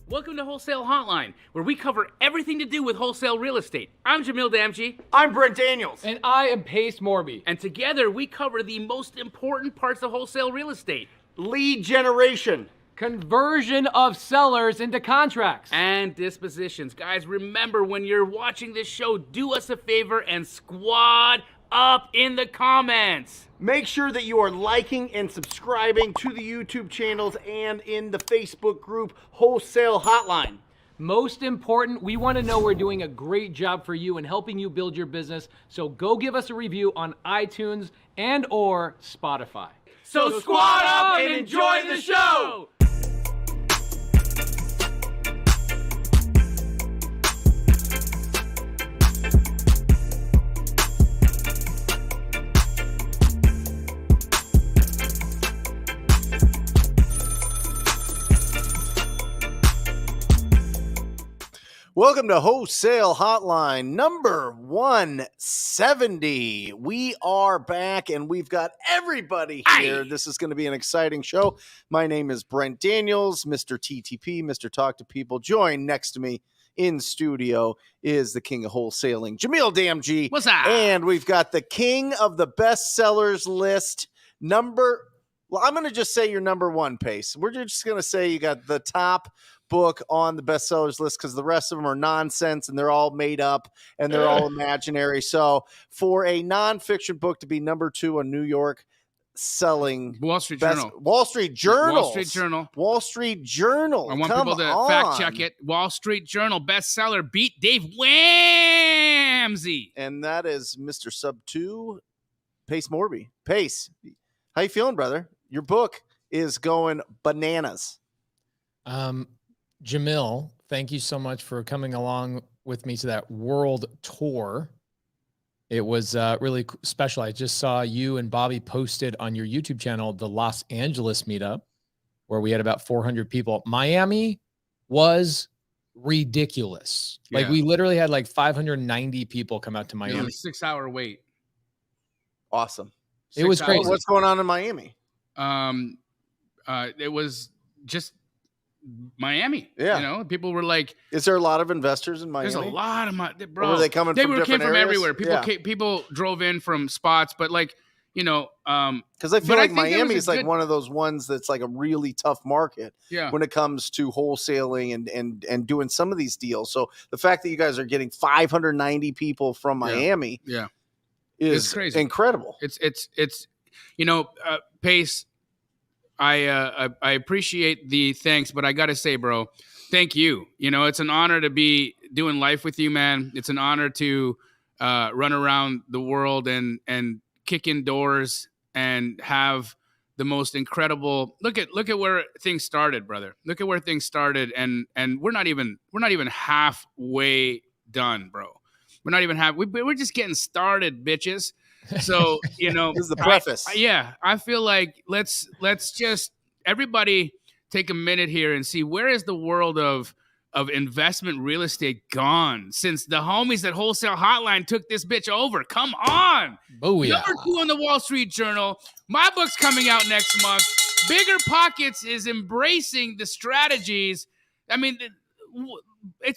Welcome to Wholesale Hotline, where we cover everything to do with wholesale real estate. I'm Jamil Damji. I'm Brent Daniels. And I am Morby. And together we cover the most important parts of wholesale real estate. Lead generation. Conversion of sellers into contracts. And dispositions. Guys, remember when you're watching this show, do us a favor and squad up in the comments. Make sure that you are liking and subscribing to the YouTube channels and in the Facebook group Wholesale Hotline. Most important, we want to know we're doing a great job for you and helping you build your business. So go give us a review on iTunes and or Spotify. So squad up and enjoy the show! Welcome to Wholesale Hotline number 170. We are back and we've got everybody here. Aye. This is going to be an exciting show. My name is Brent Daniels, Mr. TTP, Mr. Talk to People. Joined next to me in studio is the king of wholesaling, Jamil Damji. What's up? And we've got the king of the bestsellers list, I'm going to just say your number one, Pace. We're just going to say you got the top book on the bestsellers list because the rest of them are nonsense and they're all made up and they're all imaginary. So for a nonfiction book to be number 2 on New York selling Wall Street Journal. Wall Street Journal. Wall Street Journal. I want people to fact check it. Wall Street Journal bestseller beat Dave Ramsey. And that is Mr. Subto, Pace Morby. Pace, how you feeling, brother? Your book is going bananas. Jamil, thank you so much for coming along with me to that world tour. It was really special. I just saw you and Bobby posted on your YouTube channel the Los Angeles meetup where we had about 400 people. Miami was ridiculous. Yeah. Like we literally had like 590 people come out to Miami. It was a 6-hour wait. Awesome. It was 6 crazy. hours. What's going on in Miami? It was just Miami. Yeah. You know, people were like, Is there a lot of investors in Miami? there's a lot of money, bro. Or were they coming from came different from areas? everywhere. Yeah. People drove in from spots, but like, you know, because I feel but I like think there was Miami a is like good- one of those ones that's like a really tough market yeah. when it comes to wholesaling and doing some of these deals. So the fact that you guys are getting 590 people from Miami Yeah. is It's crazy. incredible. It's you know, Pace, I appreciate the thanks, but I got to say, bro, thank you. You know, it's an honor to be doing life with you, man. It's an honor to run around the world and kick in doors and have the most incredible look at where things started, brother. Look at where things started, and we're not even halfway done, bro. We're not even we're just getting started, bitches. So, you know, This is the preface. I feel like let's just everybody take a minute here and see where is the world of investment real estate gone since the homies at Wholesale Hotline took this bitch over. Come on. Booyah. Number 2 on the Wall Street Journal. My book's coming out next month. Bigger Pockets is embracing the strategies. I mean,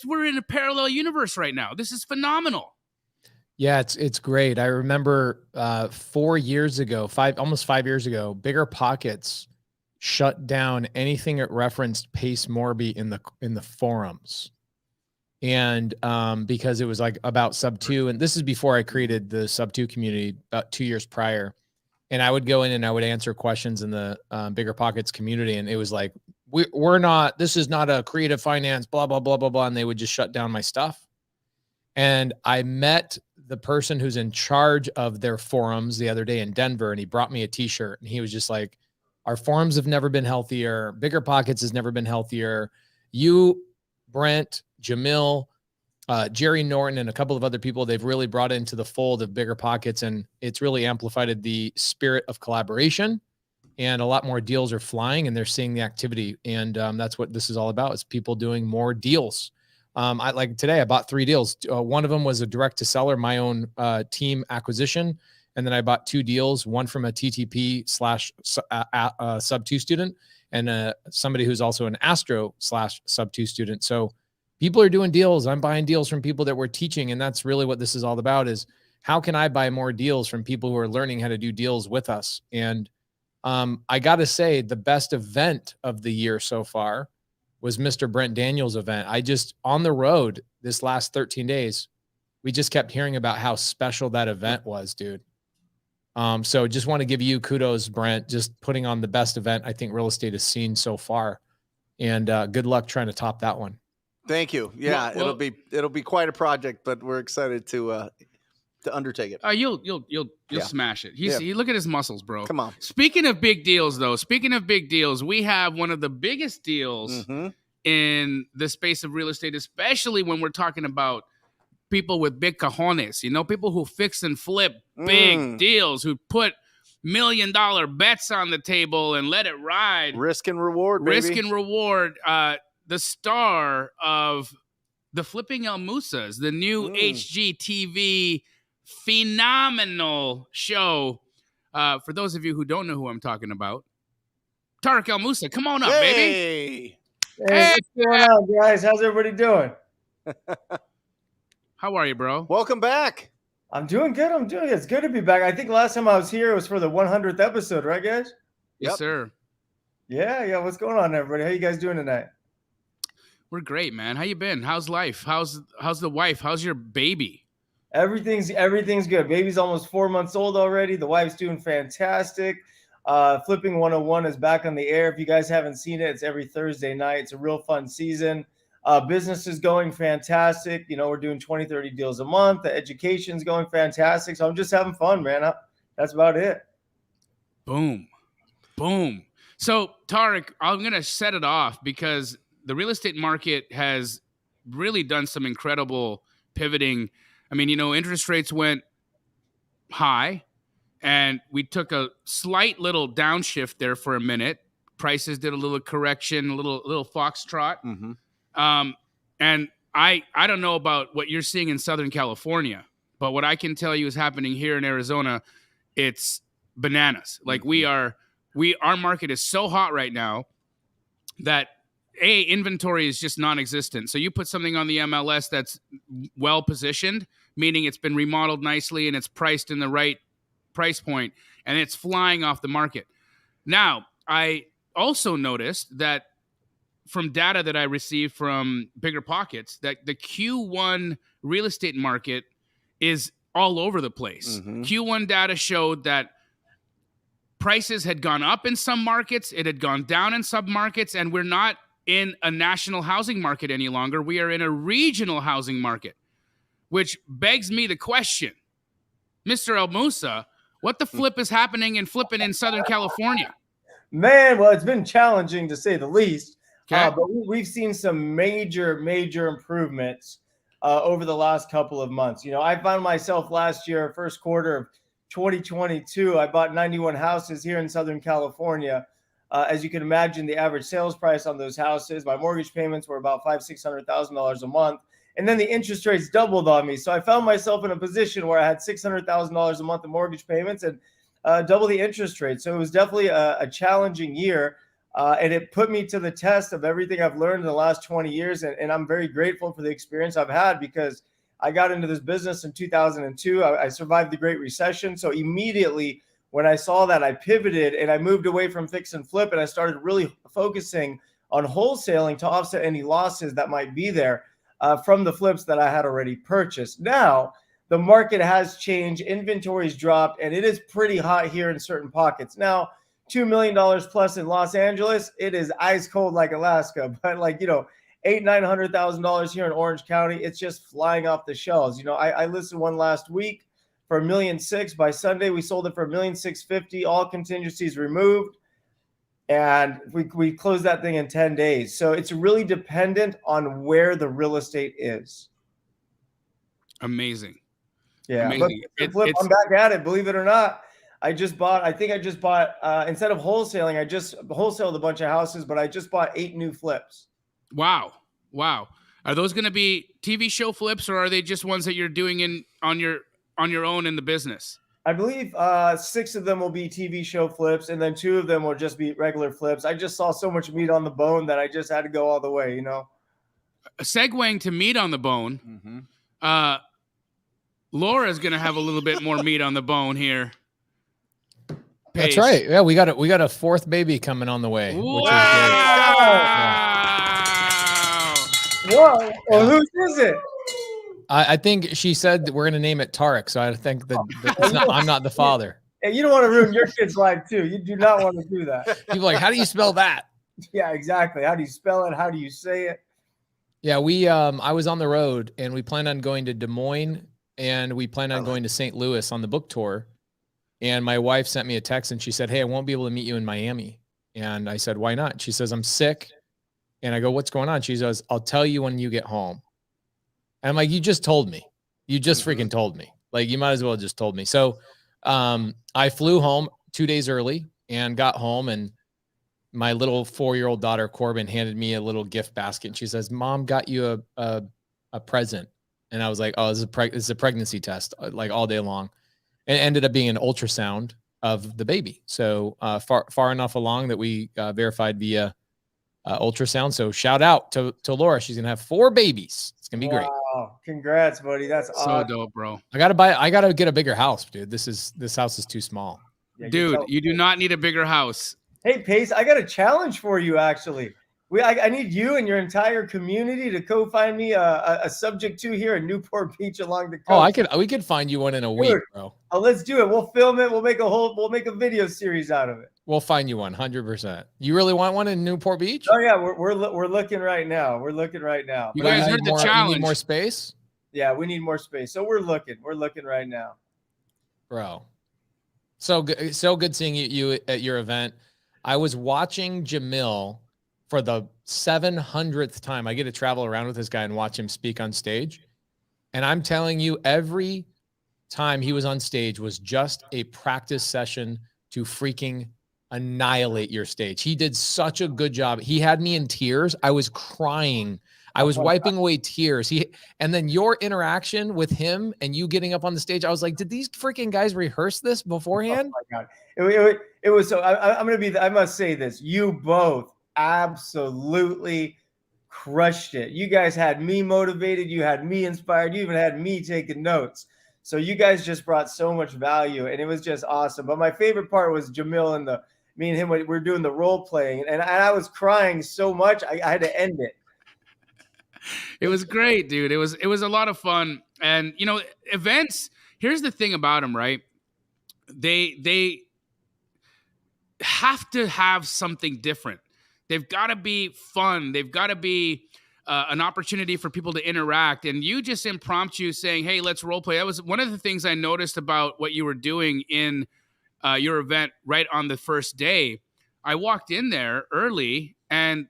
we're in a parallel universe right now. This is phenomenal. Yeah, it's great. I remember 4 years ago, almost 5 years ago, Bigger Pockets shut down anything that referenced Pace Morby in the forums. And because it was like about Subto, and this is before I created the Subto community about 2 years prior. And I would go in and I would answer questions in the Bigger Pockets community. And it was like, this is not a creative finance, blah, blah, blah, blah, blah. And they would just shut down my stuff. And I met the person who's in charge of their forums the other day in Denver, and he brought me a t-shirt and he was just like, our forums have never been healthier. Bigger Pockets has never been healthier. You, Brent, Jamil, Jerry Norton, and a couple of other people, they've really brought into the fold of Bigger Pockets, and it's really amplified the spirit of collaboration, and a lot more deals are flying and they're seeing the activity. And that's what this is all about, is people doing more deals. Like today, I bought 3 deals. One of them was a direct to seller, my own team acquisition. And then I bought 2 deals, one from a TTP slash sub 2 student and somebody who's also an Astro slash sub 2 student. So people are doing deals. I'm buying deals from people that we're teaching. And that's really what this is all about, is how can I buy more deals from people who are learning how to do deals with us? And I got to say, the best event of the year so far was Mr. Brent Daniels' event. I just, on the road this last 13 days, we just kept hearing about how special that event was, dude. So just want to give you kudos, Brent, just putting on the best event I think real estate has seen so far. And good luck trying to top that one. Thank you. Yeah, Well, it'll be quite a project, but we're excited to undertake it. You'll Yeah. smash it. Yeah. Look at his muscles, bro. Come on. Speaking of big deals, though, we have one of the biggest deals in the space of real estate, especially when we're talking about people with big cojones, people who fix and flip big deals, who put $1 million bets on the table and let it ride. Risk and reward, baby. Risk and reward. The star of the Flipping El Mousas, the new HGTV phenomenal show. For those of you who don't know who I'm talking about, Tarek El Moussa, come on up, baby. Hey, what's going on, guys? How's everybody doing? How are you, bro? Welcome back. I'm doing good. It's good to be back. I think last time I was here, it was for the 100th episode, right, guys? Yes, Yep. sir. Yeah. What's going on, everybody? How you guys doing tonight? We're great, man. How you been? How's life? How's the wife? How's your baby? Everything's good. Baby's almost 4 months old already. The wife's doing fantastic. Flipping 101 is back on the air. If you guys haven't seen it, it's every Thursday night. It's a real fun season. Business is going fantastic. We're doing 20, 30 deals a month. The education's going fantastic. So I'm just having fun, man. That's about it. Boom. So, Tarek, I'm going to set it off because the real estate market has really done some incredible pivoting. I mean, interest rates went high and we took a slight little downshift there for a minute. Prices did a little correction, a little foxtrot. And I don't know about what you're seeing in Southern California, but what I can tell you is happening here in Arizona. It's bananas. Like our market is so hot right now that inventory is just non-existent. So you put something on the MLS that's well positioned, meaning it's been remodeled nicely and it's priced in the right price point, and it's flying off the market. Now, I also noticed that from data that I received from Bigger Pockets, that the Q1 real estate market is all over the place. Q1 data showed that prices had gone up in some markets, it had gone down in some markets, and we're not in a national housing market any longer. We are in a regional housing market, which begs me the question, Mr. El Moussa, what the flip is happening and flipping in Southern California? Man, well, it's been challenging to say the least. Okay. But we've seen some major improvements over the last couple of months. I found myself last year, first quarter of 2022, I bought 91 houses here in Southern California. As you can imagine, the average sales price on those houses, my mortgage payments were about $500,000-$600,000 a month. And then the interest rates doubled on me. So I found myself in a position where I had $600,000 a month of mortgage payments and double the interest rate. So it was definitely a challenging year. And it put me to the test of everything I've learned in the last 20 years. And I'm very grateful for the experience I've had, because I got into this business in 2002. I survived the Great Recession. So immediately when I saw that, I pivoted and I moved away from fix and flip, and I started really focusing on wholesaling to offset any losses that might be there from the flips that I had already purchased. Now, the market has changed, inventory's dropped, and it is pretty hot here in certain pockets. Now, $2 million plus in Los Angeles, it is ice cold like Alaska, but $800,000-$900,000 here in Orange County, it's just flying off the shelves. I listed one last week for $1.6 million. By Sunday, we sold it for $1.65 million, all contingencies removed, and we closed that thing in 10 days. So it's really dependent on where the real estate is. Amazing. Yeah, Amazing. but I'm back at it, believe it or not. I just bought instead of wholesaling, I just wholesaled a bunch of houses, but I just bought 8 new flips. Wow. Are those going to be TV show flips, or are they just ones that you're doing on your own in the business? I believe 6 of them will be TV show flips, and then 2 of them will just be regular flips. I just saw so much meat on the bone that I just had to go all the way, you know? Segueing to meat on the bone, Laura's going to have a little bit more meat on the bone here. That's right. Yeah, we got a 4th baby coming on the way. Wow. Which is great. Whoa. Well, whose is it? I think she said that we're going to name it Tarek. So I think that I'm not the father. And you don't want to ruin your kid's life too. You do not want to do that. People are like, how do you spell that? Yeah, exactly. How do you spell it? How do you say it? Yeah, I was on the road and we planned on going to Des Moines and we planned on going to St. Louis on the book tour. And my wife sent me a text and she said, hey, I won't be able to meet you in Miami. And I said, why not? She says, I'm sick. And I go, what's going on? She says, I'll tell you when you get home. And I'm like, you just told me. You just freaking told me. Like, you might as well have just told me. So I flew home 2 days early and got home. And my little 4-year-old daughter, Corbin, handed me a little gift basket. And she says, Mom got you a present. And I was like, oh, this is a pregnancy test, like all day long. And it ended up being an ultrasound of the baby. So far enough along that we verified via ultrasound. So shout out to Laura. She's going to have 4 babies. It's going to be great. Wow. Congrats, buddy. That's So awesome. dope, bro. I got to get a bigger house, dude. This house is too small. Yeah, Dude, you do not need a bigger house. Hey, Pace, I got a challenge for you, actually. I need you and your entire community to co-find me a subject to here in Newport Beach along the coast. Oh, we could find you one in a week, bro. Oh, let's do it. We'll film it. We'll make a video series out of it. We'll find you one, 100%. You really want one in Newport Beach? Oh yeah, we're looking right now. We're looking right now. You guys heard the challenge. You need more space? Yeah, we need more space. So we're looking right now. Bro. So good seeing you at your event. I was watching Jamil for the 700th time. I get to travel around with this guy and watch him speak on stage. And I'm telling you, every time he was on stage was just a practice session to freaking annihilate your stage. He did such a good job. He had me in tears. I was crying. I was wiping away tears. And then your interaction with him and you getting up on the stage, I was like, did these freaking guys rehearse this beforehand? Oh my God. It was so, I must say this. You both absolutely crushed it. You guys had me motivated. You had me inspired. You even had me taking notes. So you guys just brought so much value and it was just awesome. But my favorite part was Jamil and me and him, we were doing the role playing and I was crying so much. I had to end it. It was great, dude. It was a lot of fun. And, you know, events, here's the thing about them, right? They have to have something different. They've got to be fun. They've got to be an opportunity for people to interact. And you just impromptu saying, hey, let's role play. That was one of the things I noticed about what you were doing in your event right on the first day. I walked in there early and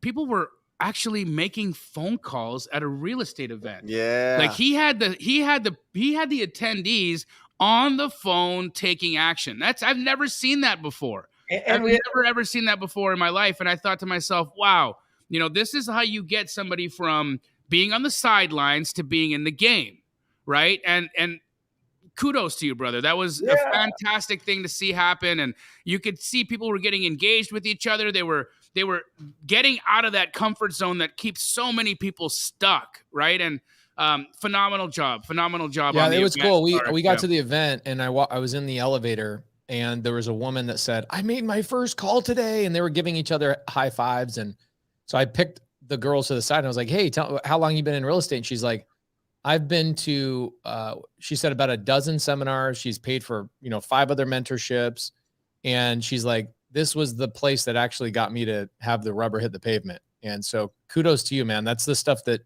people were actually making phone calls at a real estate event. Yeah. Like he had the attendees on the phone taking action. I've never seen that before. I've never ever seen that before in my life. And I thought to myself, wow, you know, this is how you get somebody from being on the sidelines to being in the game, right? And kudos to you, brother. That was a fantastic thing to see happen. And you could see people were getting engaged with each other. They were getting out of that comfort zone that keeps so many people stuck, right? And phenomenal job. Yeah, it was cool. We got to the event and I was in the elevator and there was a woman that said, I made my first call today. And they were giving each other high fives. And so I picked the girls to the side and I was like, hey, how long you been in real estate? And she's like, I've been to, she said about a dozen seminars. She's paid for, 5 other mentorships. And she's like, this was the place that actually got me to have the rubber hit the pavement. And so kudos to you, man. That's the stuff that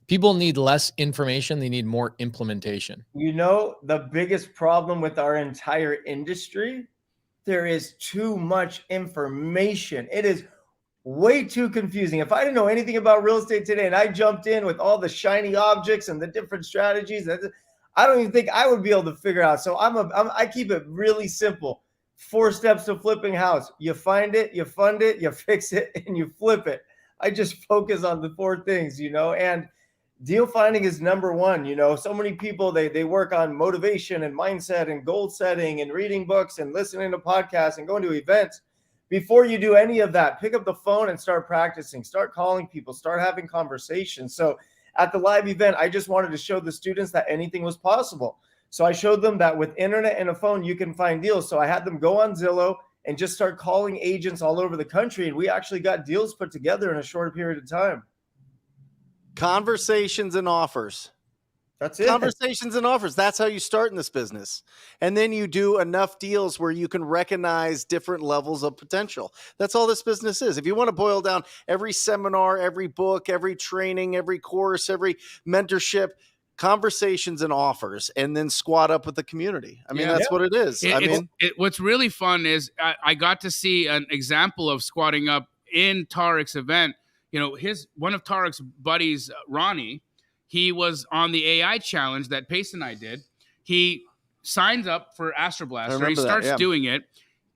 people need less information. They need more implementation. The biggest problem with our entire industry, there is too much information. It is way too confusing. If I didn't know anything about real estate today and I jumped in with all the shiny objects and the different strategies, I don't even think I would be able to figure out. So I keep it really simple. 4 steps to flipping house. You find it, you fund it, you fix it, and you flip it. I just focus on the 4 things, and deal finding is number one. You know, so many people, they work on motivation and mindset and goal setting and reading books and listening to podcasts and going to events. Before you do any of that, pick up the phone and start practicing, start calling people, start having conversations. So at the live event, I just wanted to show the students that anything was possible. So I showed them that with internet and a phone, you can find deals. So I had them go on Zillow and just start calling agents all over the country. And we actually got deals put together in a short period of time. Conversations and offers. That's it. Conversations and offers. That's how you start in this business. And then you do enough deals where you can recognize different levels of potential. That's all this business is. If you want to boil down every seminar, every book, every training, every course, every mentorship, conversations and offers, and then squat up with the community. I mean, that's what it is. What's really fun is I got to see an example of squatting up in Tarek's event. You know, one of Tarek's buddies, Ronnie, he was on the AI challenge that Pace and I did. He signs up for Astro Blaster. He starts doing it,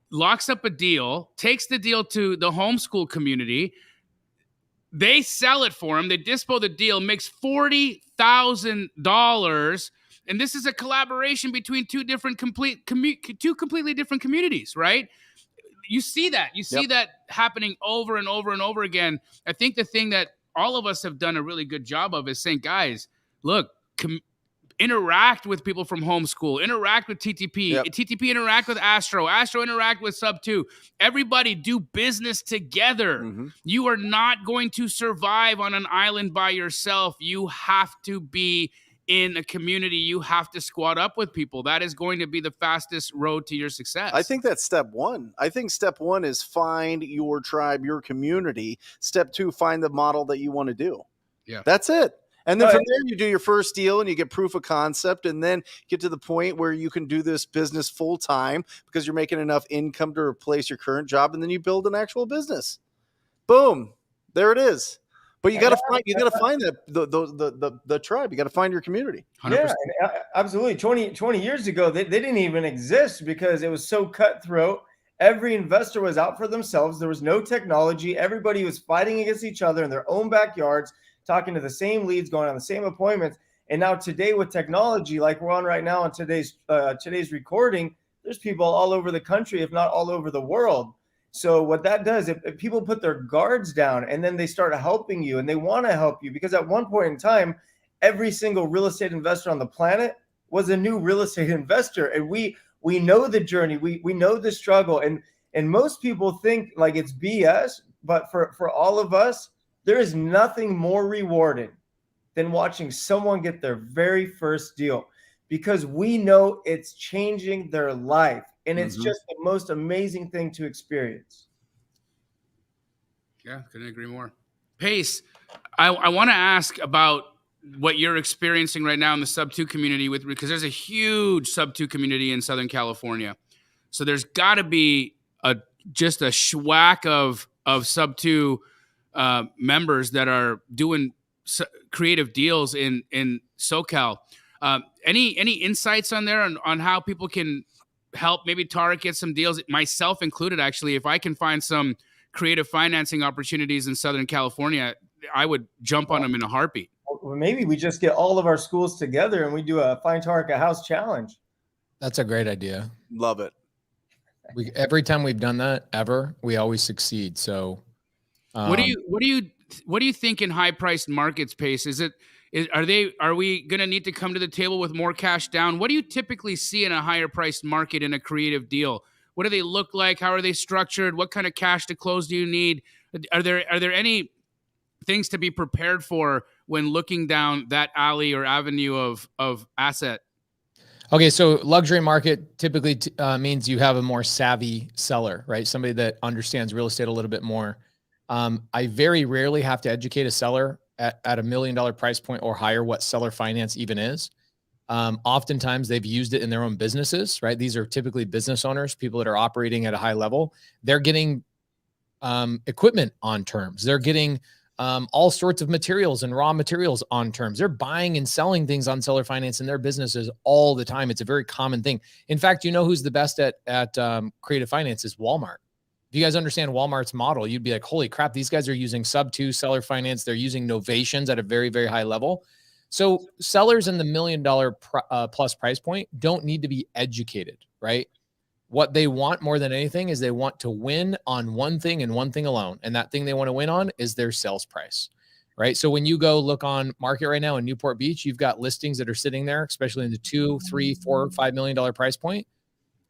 locks up a deal, takes the deal to the homeschool community. They sell it for him. They dispo the deal, makes $40,000. And this is a collaboration between two completely different communities, right? You see that. You see that happening over and over and over again. I think the thing that all of us have done a really good job of is saying, guys, look, interact with people from homeschool, interact with TTP, TTP interact with Astro interact with Subto. Everybody do business together. Mm-hmm. You are not going to survive on an island by yourself. You have to be in a community. You have to squat up with people. That is going to be the fastest road to your success. I think that's step one. I think step one is find your tribe, your community. Step two, find the model that you want to do. Yeah. That's it. And then from there, you do your first deal and you get proof of concept and then get to the point where you can do this business full time because you're making enough income to replace your current job. And then you build an actual business. Boom. There it is. But you got to find that the tribe. You got to find your community. 100%. Yeah, absolutely. 20 years ago, they didn't even exist because it was so cutthroat. Every investor was out for themselves. There was no technology. Everybody was fighting against each other in their own backyards, talking to the same leads, going on the same appointments. And now today with technology, like we're on right now on today's recording, there's people all over the country, if not all over the world. So what that does, if people put their guards down and then they start helping you and they want to help you, because at one point in time, every single real estate investor on the planet was a new real estate investor. And we know the journey, we know the struggle. And most people think like it's BS, but for all of us, there is nothing more rewarding than watching someone get their very first deal, because we know it's changing their life. And it's just the most amazing thing to experience. Yeah, couldn't agree more. Pace, I want to ask about what you're experiencing right now in the Subto community because there's a huge Subto community in Southern California. So there's got to be just a schwack of Subto members that are doing creative deals in SoCal. Any insights on there on how people can help maybe Tarek get some deals, myself included, actually? If I can find some creative financing opportunities in Southern California, I would jump on them in a heartbeat. Well, maybe we just get all of our schools together and we do a Find Tarek a House challenge. That's a great idea. Love it. Every time we've done that we always succeed. So what do you think in high priced markets, Pace? Are we going to need to come to the table with more cash down? What do you typically see in a higher priced market in a creative deal? What do they look like? How are they structured? What kind of cash to close do you need? Are there any things to be prepared for when looking down that alley or avenue of asset? Okay, so luxury market typically means you have a more savvy seller, right? Somebody that understands real estate a little bit more. I very rarely have to educate a seller at $1 million price point or higher what seller finance even is. Oftentimes they've used it in their own businesses, right? These are typically business owners, people that are operating at a high level. They're getting equipment on terms. They're getting all sorts of materials and raw materials on terms. They're buying and selling things on seller finance in their businesses all the time. It's a very common thing. In fact, you know who's the best at creative finance is Walmart. If you guys understand Walmart's model, you'd be like, holy crap, these guys are using subto seller finance. They're using novations at a very, very high level. So sellers in the $1 million plus price point don't need to be educated, right? What they want more than anything is they want to win on one thing and one thing alone. And that thing they want to win on is their sales price, right? So when you go look on market right now in Newport Beach, you've got listings that are sitting there, especially in the $2, $3, $4, $5 million price point.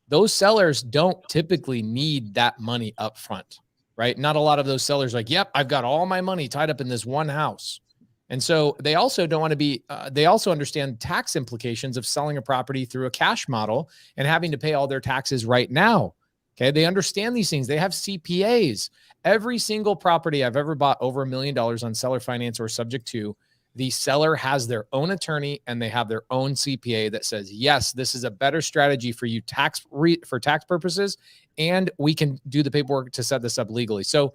Those sellers don't typically need that money up front, right? Not a lot of those sellers are like, yep, I've got all my money tied up in this one house. And so they also don't want to be, they also understand tax implications of selling a property through a cash model and having to pay all their taxes right now. Okay. They understand these things. They have CPAs. Every single property I've ever bought over $1 million on seller finance or subject to, the seller has their own attorney and they have their own CPA that says, yes, this is a better strategy for you for tax purposes. And we can do the paperwork to set this up legally. So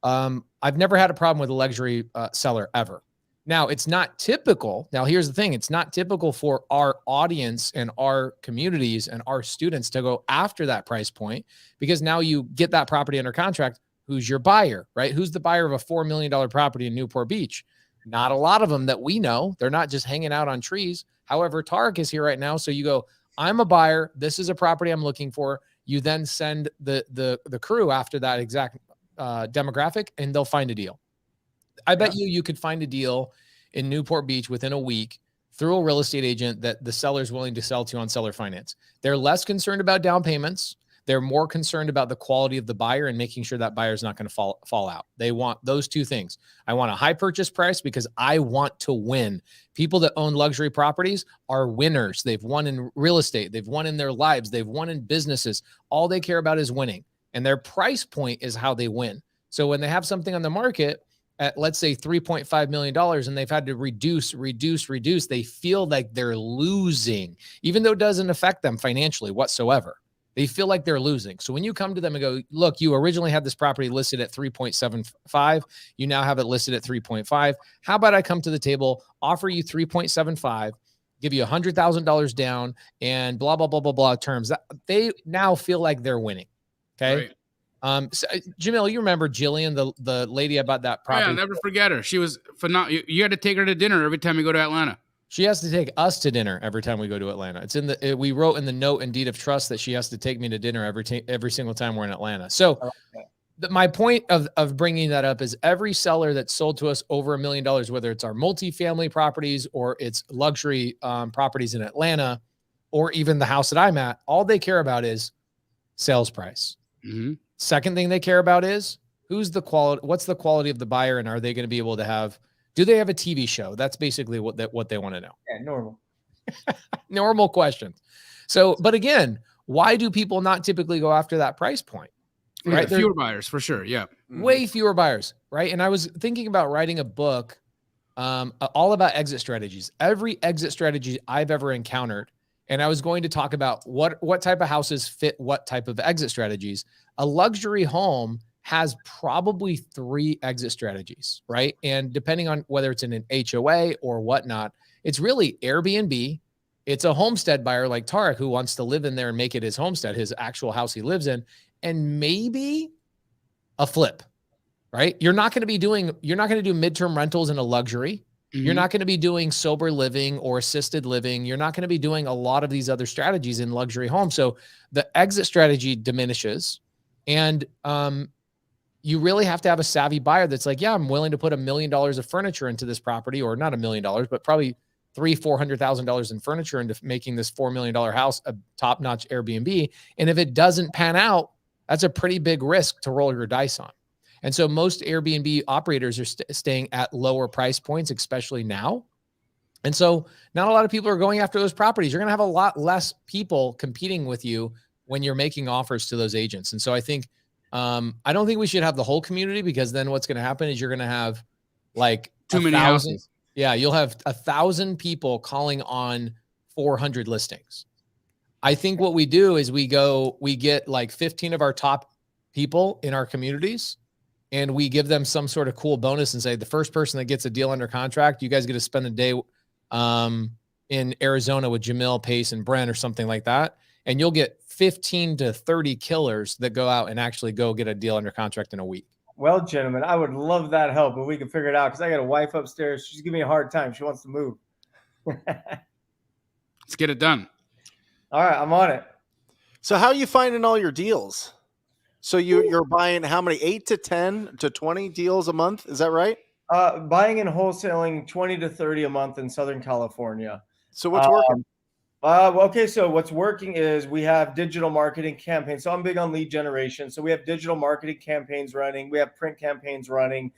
I've never had a problem with a luxury seller ever. Now, it's not typical. Now, here's the thing. It's not typical for our audience and our communities and our students to go after that price point, because now you get that property under contract. Who's your buyer, right? Who's the buyer of a $4 million property in Newport Beach? Not a lot of them that we know. They're not just hanging out on trees. However, Tarek is here right now. So you go, I'm a buyer. This is a property I'm looking for. You then send the crew after that exact demographic and they'll find a deal. I bet you could find a deal in Newport Beach within a week through a real estate agent that the seller's willing to sell to on seller finance. They're less concerned about down payments. They're more concerned about the quality of the buyer and making sure that buyer's not going to fall out. They want those two things. I want a high purchase price because I want to win. People that own luxury properties are winners. They've won in real estate. They've won in their lives. They've won in businesses. All they care about is winning. And their price point is how they win. So when they have something on the market at, let's say, $3.5 million, and they've had to reduce, they feel like they're losing, even though it doesn't affect them financially whatsoever. They feel like they're losing. So when you come to them and go, look, you originally had this property listed at 3.75. You now have it listed at 3.5. How about I come to the table, offer you 3.75, give you $100,000 down and blah, blah, blah, blah, blah terms. They now feel like they're winning. Okay. Right. So, Jamil, you remember Jillian, the lady about that property? Yeah, I'll never forget her. She was phenomenal. You had to take her to dinner every time you go to Atlanta. She has to take us to dinner every time we go to Atlanta. It's in we wrote in the note and deed of trust that she has to take me to dinner every single time we're in Atlanta. So my point of bringing that up is every seller that's sold to us over $1 million, whether it's our multifamily properties or it's luxury properties in Atlanta, or even the house that I'm at, all they care about is sales price. Mm-hmm. Second thing they care about is what's the quality of the buyer, and are they going to be able to have, do they have a TV show? That's basically what they want to know. Yeah, normal. Normal questions. So, but again, why do people not typically go after that price point? Right? Yeah, fewer buyers for sure. Yeah. Way fewer buyers. Right. And I was thinking about writing a book all about exit strategies, every exit strategy I've ever encountered. And I was going to talk about what type of houses fit what type of exit strategies. A luxury home has probably 3 exit strategies, right? And depending on whether it's in an HOA or whatnot, it's really Airbnb. It's a homestead buyer like Tarek who wants to live in there and make it his homestead, his actual house he lives in, and maybe a flip, right? You're not going to do midterm rentals in a luxury. Mm-hmm. You're not going to be doing sober living or assisted living. You're not going to be doing a lot of these other strategies in luxury homes. So the exit strategy diminishes, and you really have to have a savvy buyer that's like, yeah, I'm willing to put $1 million of furniture into this property, or not $1 million, but probably $300,000-$400,000 in furniture into making this $4 million house a top-notch Airbnb. And if it doesn't pan out, that's a pretty big risk to roll your dice on. And so most Airbnb operators are staying at lower price points, especially now. And so not a lot of people are going after those properties. You're going to have a lot less people competing with you when you're making offers to those agents. And so I think, I don't think we should have the whole community, because then what's going to happen is you're going to have like too many houses. Yeah. You'll have 1,000 people calling on 400 listings. I think what we do is we get like 15 of our top people in our communities, and we give them some sort of cool bonus and say, the first person that gets a deal under contract, you guys get to spend a day in Arizona with Jamil, Pace, and Brent or something like that. and you'll get 15 to 30 killers that go out and actually go get a deal under contract in a week. Well, gentlemen, I would love that help if we can figure it out, because I got a wife upstairs. She's giving me a hard time. She wants to move. Let's get it done. All right, I'm on it. So how are you finding all your deals? So you're buying how many, 8 to 10 to 20 deals a month? Is that right? Buying and wholesaling 20 to 30 a month in Southern California. So what's working? Okay, so what's working is we have digital marketing campaigns. So I'm big on lead generation. So we have digital marketing campaigns running. We have print campaigns running.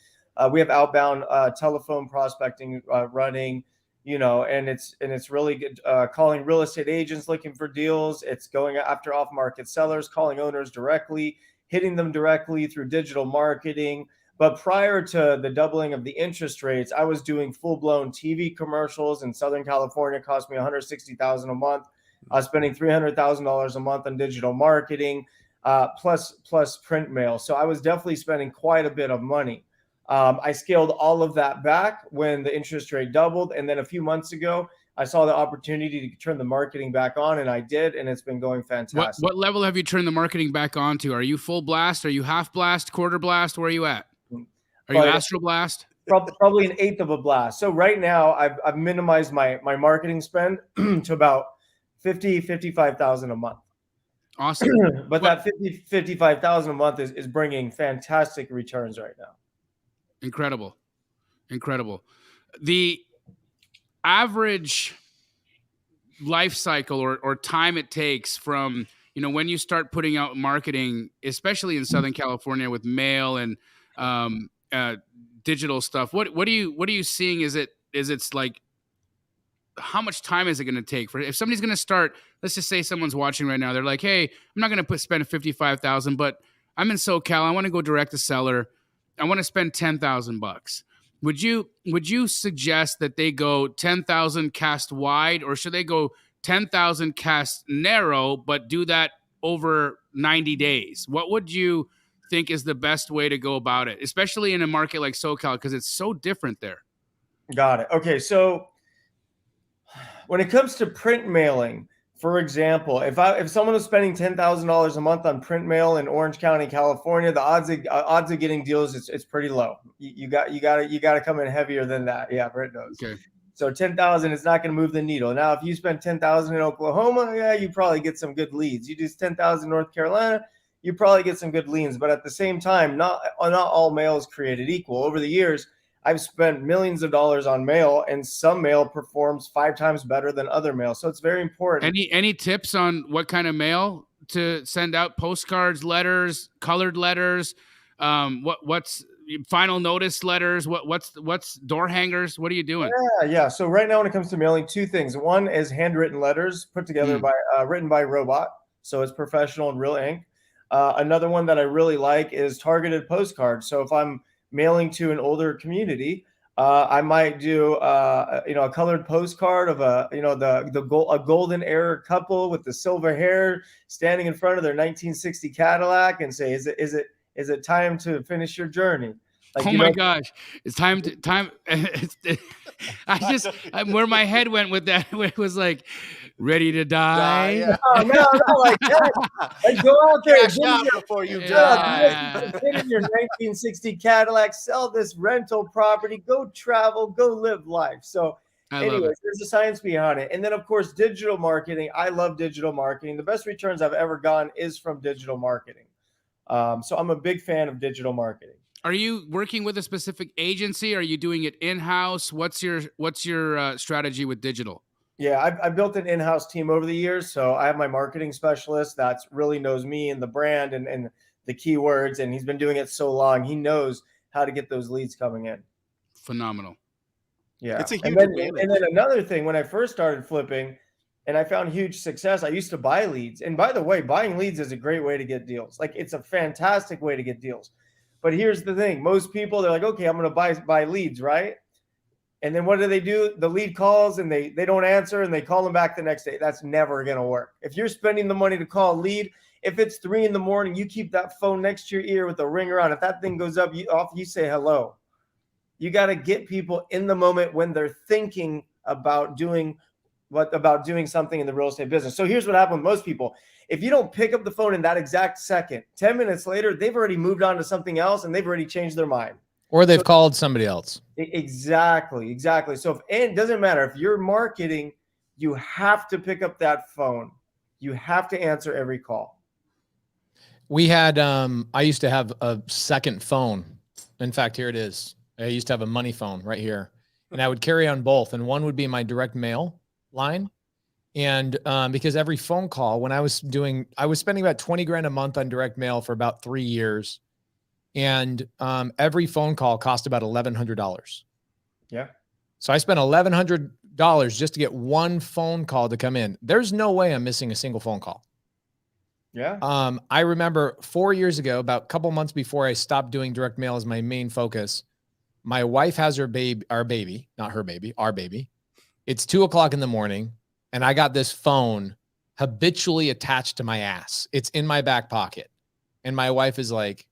We have outbound telephone prospecting running. And it's really good. Calling real estate agents looking for deals. It's going after off-market sellers, calling owners directly, hitting them directly through digital marketing. But prior to the doubling of the interest rates, I was doing full-blown TV commercials in Southern California. It cost me $160,000 a month. I was spending $300,000 a month on digital marketing, plus print mail. So I was definitely spending quite a bit of money. I scaled all of that back when the interest rate doubled. And then a few months ago, I saw the opportunity to turn the marketing back on, and I did, and it's been going fantastic. What level have you turned the marketing back on to? Are you full blast? Are you half blast, quarter blast? Where are you at? Are you Astro Blast? Probably an eighth of a blast. So right now I've minimized my marketing spend to about $55,000 a month. Awesome. But that $55,000 a month is bringing fantastic returns right now. Incredible. The average life cycle or time it takes from, when you start putting out marketing, especially in Southern California with mail and digital stuff. What are you seeing? Is it's like, how much time is it going to take for, if somebody's going to start, let's just say someone's watching right now. They're like, hey, I'm not going to spend $55,000, but I'm in SoCal. I want to go direct to seller. I want to spend $10,000. Would you suggest that they go 10,000 cast wide, or should they go 10,000 cast narrow, but do that over 90 days? What would you think is the best way to go about it, especially in a market like SoCal, because it's so different there? Got it. Okay, so when it comes to print mailing, for example, if someone was spending $10,000 a month on print mail in Orange County, California, the odds of getting deals it's pretty low. You got to come in heavier than that. Yeah, Brent knows. Okay. So 10,000 is not going to move the needle. Now, if you spend 10,000 in Oklahoma, yeah, you probably get some good leads. You do 10,000 in North Carolina, you probably get some good leads. But at the same time, not all mail is created equal. Over the years, I've spent millions of dollars on mail, and some mail performs 5 times better than other mail. So it's very important. Any tips on what kind of mail to send out? Postcards, letters, colored letters, what's final notice letters? What's door hangers? What are you doing? Yeah. So right now, when it comes to mailing, 2 things. One is handwritten letters put together written by robot. So it's professional and real ink. Another one that I really like is targeted postcards. So if I'm mailing to an older community, I might do a colored postcard of a golden era couple with the silver hair standing in front of their 1960 Cadillac and say, is it time to finish your journey? Like, oh my gosh, it's time. Where my head went with that, it was like, ready to die. Yeah. Oh, no, not like that. Like, go out there, Cash out before you die. get in your 1960 Cadillac, sell this rental property, go travel, go live life. So anyways, there's a science behind it. And then, of course, digital marketing. I love digital marketing. The best returns I've ever gotten is from digital marketing. So I'm a big fan of digital marketing. Are you working with a specific agency? Are you doing it in-house? What's your strategy with digital? Yeah, I've built an in-house team over the years. So I have my marketing specialist that really knows me and the brand and the keywords, and he's been doing it so long. He knows how to get those leads coming in. Phenomenal. Yeah. It's a huge advantage. And then another thing, when I first started flipping and I found huge success, I used to buy leads. And by the way, buying leads is a great way to get deals. Like, it's a fantastic way to get deals. But here's the thing. Most people, they're like, okay, I'm going to buy leads, right? And then what do? The lead calls and they don't answer and they call them back the next day. That's never going to work. If you're spending the money to call a lead, if it's 3 a.m, you keep that phone next to your ear with the ringer on. If that thing goes up, you say hello. You got to get people in the moment when they're thinking about doing about doing something in the real estate business. So here's what happened with most people. If you don't pick up the phone in that exact second, 10 minutes later, they've already moved on to something else and they've already changed their mind. Or they've called somebody else. Exactly. So it doesn't matter if you're marketing, you have to pick up that phone. You have to answer every call. We had, I used to have a second phone. In fact, here it is. I used to have a money phone right here, and I would carry on both. And one would be my direct mail line. And because every phone call, when I was spending about 20 grand a month on direct mail for about 3 years. And every phone call cost about $1,100. Yeah. So I spent $1,100 just to get one phone call to come in. There's no way I'm missing a single phone call. Yeah. I remember 4 years ago, about a couple months before I stopped doing direct mail as my main focus, my wife has our baby, not her baby, our baby. It's 2:00 in the morning, and I got this phone habitually attached to my ass. It's in my back pocket. And my wife is like,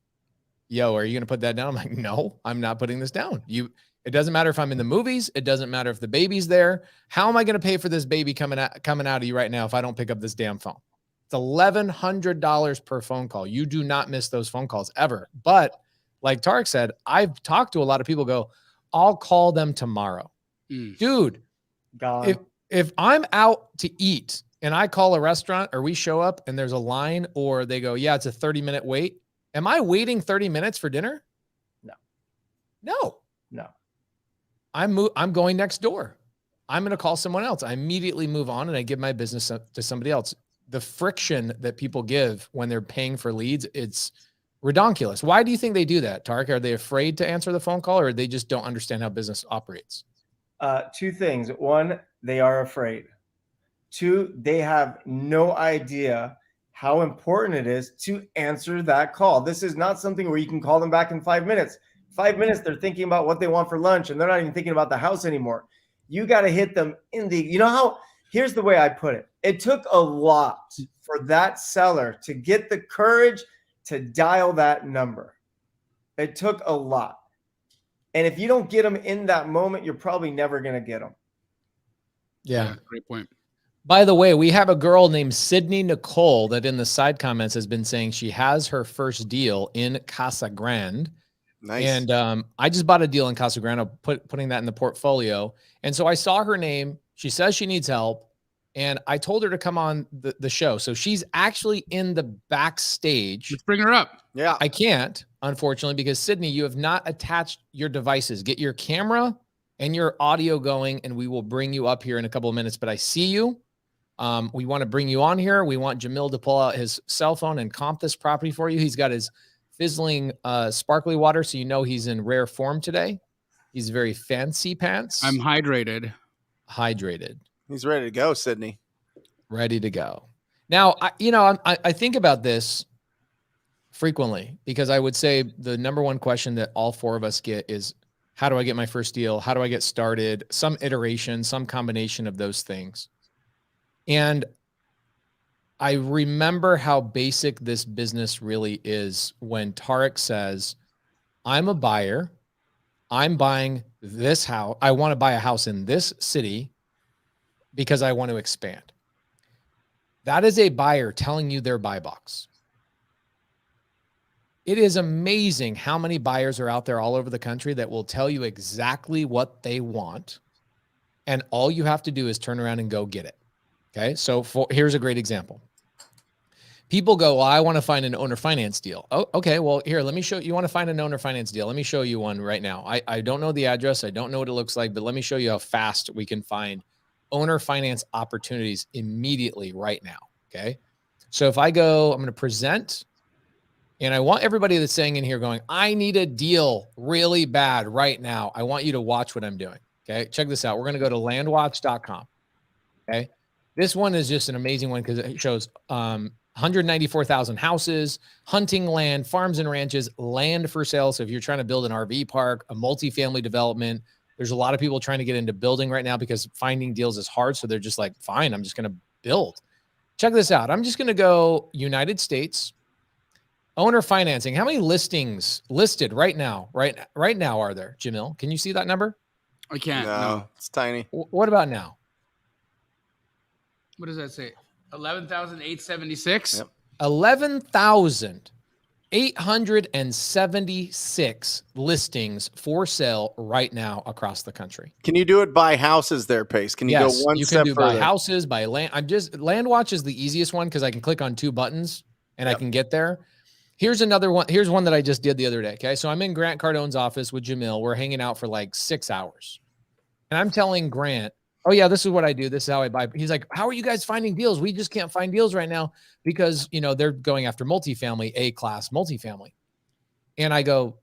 yo, are you going to put that down? I'm like, no, I'm not putting this down. It doesn't matter if I'm in the movies. It doesn't matter if the baby's there. How am I going to pay for this baby coming out of you right now if I don't pick up this damn phone? It's $1,100 per phone call. You do not miss those phone calls ever. But like Tarek said, I've talked to a lot of people go, I'll call them tomorrow. Dude, if I'm out to eat and I call a restaurant or we show up and there's a line or they go, yeah, it's a 30-minute wait. Am I waiting 30 minutes for dinner? No. I'm going next door. I'm going to call someone else. I immediately move on and I give my business to somebody else. The friction that people give when they're paying for leads, it's redonkulous. Why do you think they do that, Tarek? Are they afraid to answer the phone call or they just don't understand how business operates? Two things. One, they are afraid. Two, they have no idea how important it is to answer that call. This is not something where you can call them back in 5 minutes. 5 minutes, they're thinking about what they want for lunch and they're not even thinking about the house anymore. You got to hit them here's the way I put it. It took a lot for that seller to get the courage to dial that number. It took a lot. And if you don't get them in that moment, you're probably never going to get them. Yeah. Great point. By the way, we have a girl named Sydney Nicole that in the side comments has been saying she has her first deal in Casa Grande. Nice. And I just bought a deal in Casa Grande, putting that in the portfolio. And so I saw her name. She says she needs help. And I told her to come on the show. So she's actually in the backstage. Let's bring her up. Yeah. I can't, unfortunately, because Sydney, you have not attached your devices. Get your camera and your audio going, and we will bring you up here in a couple of minutes. But I see you. We want to bring you on here. We want Jamil to pull out his cell phone and comp this property for you. He's got his fizzling sparkly water, so you know he's in rare form today. He's very fancy pants. I'm hydrated. He's ready to go, Sydney. Ready to go. Now, I think about this frequently because I would say the number one question that all four of us get is, how do I get my first deal? How do I get started? Some iteration, some combination of those things. And I remember how basic this business really is when Tarek says, I'm a buyer. I'm buying this house. I want to buy a house in this city because I want to expand. That is a buyer telling you their buy box. It is amazing how many buyers are out there all over the country that will tell you exactly what they want. And all you have to do is turn around and go get it. Okay. So here's a great example. People go, well, I want to find an owner finance deal. Oh, okay. Well, here, let me show you. You want to find an owner finance deal? Let me show you one right now. I don't know the address. I don't know what it looks like, but let me show you how fast we can find owner finance opportunities immediately right now. Okay. So if I go, I'm going to present, and I want everybody that's saying in here going, I need a deal really bad right now. I want you to watch what I'm doing. Okay. Check this out. We're going to go to landwatch.com. Okay. This one is just an amazing one because it shows 194,000 houses, hunting land, farms and ranches, land for sale. So if you're trying to build an RV park, a multifamily development, there's a lot of people trying to get into building right now because finding deals is hard. So they're just like, fine, I'm just going to build. Check this out. I'm just going to go United States, owner financing. How many listings listed right now? Right now are there, Jamil? Can you see that number? I can't. No, it's tiny. What about now? What does that say? 11,876. Yep. 11,876 listings for sale right now across the country. Can you do it by houses there, Pace? Can you go one you step can do further? by houses, by land. Land watch is the easiest one because I can click on 2 buttons and I can get there. Here's another one. Here's one that I just did the other day. Okay. So I'm in Grant Cardone's office with Jamil. We're hanging out for like 6 hours. And I'm telling Grant, oh yeah, this is what I do. This is how I buy. He's like, how are you guys finding deals? We just can't find deals right now because, they're going after multifamily, A-class multifamily. And I go,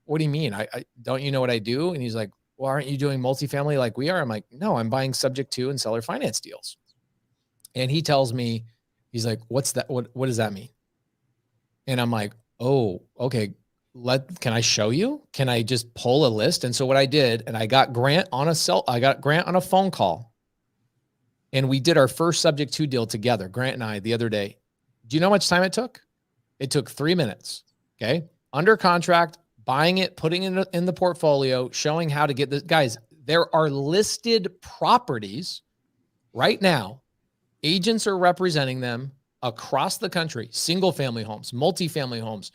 what do you mean? I don't you know what I do? And he's like, well, aren't you doing multifamily like we are? I'm like, no, I'm buying subject to and seller finance deals. And he tells me, he's like, what's that? What does that mean? And I'm like, oh, okay. Can I show you? Can I just pull a list? And so what I did, and I got Grant on a phone call, and we did our first subject to deal together, Grant and I, the other day. Do you know how much time it took? It took 3 minutes. Okay. Under contract, buying it, putting it in the portfolio, showing how to get this. Guys, there are listed properties right now. Agents are representing them across the country, single family homes, multifamily homes,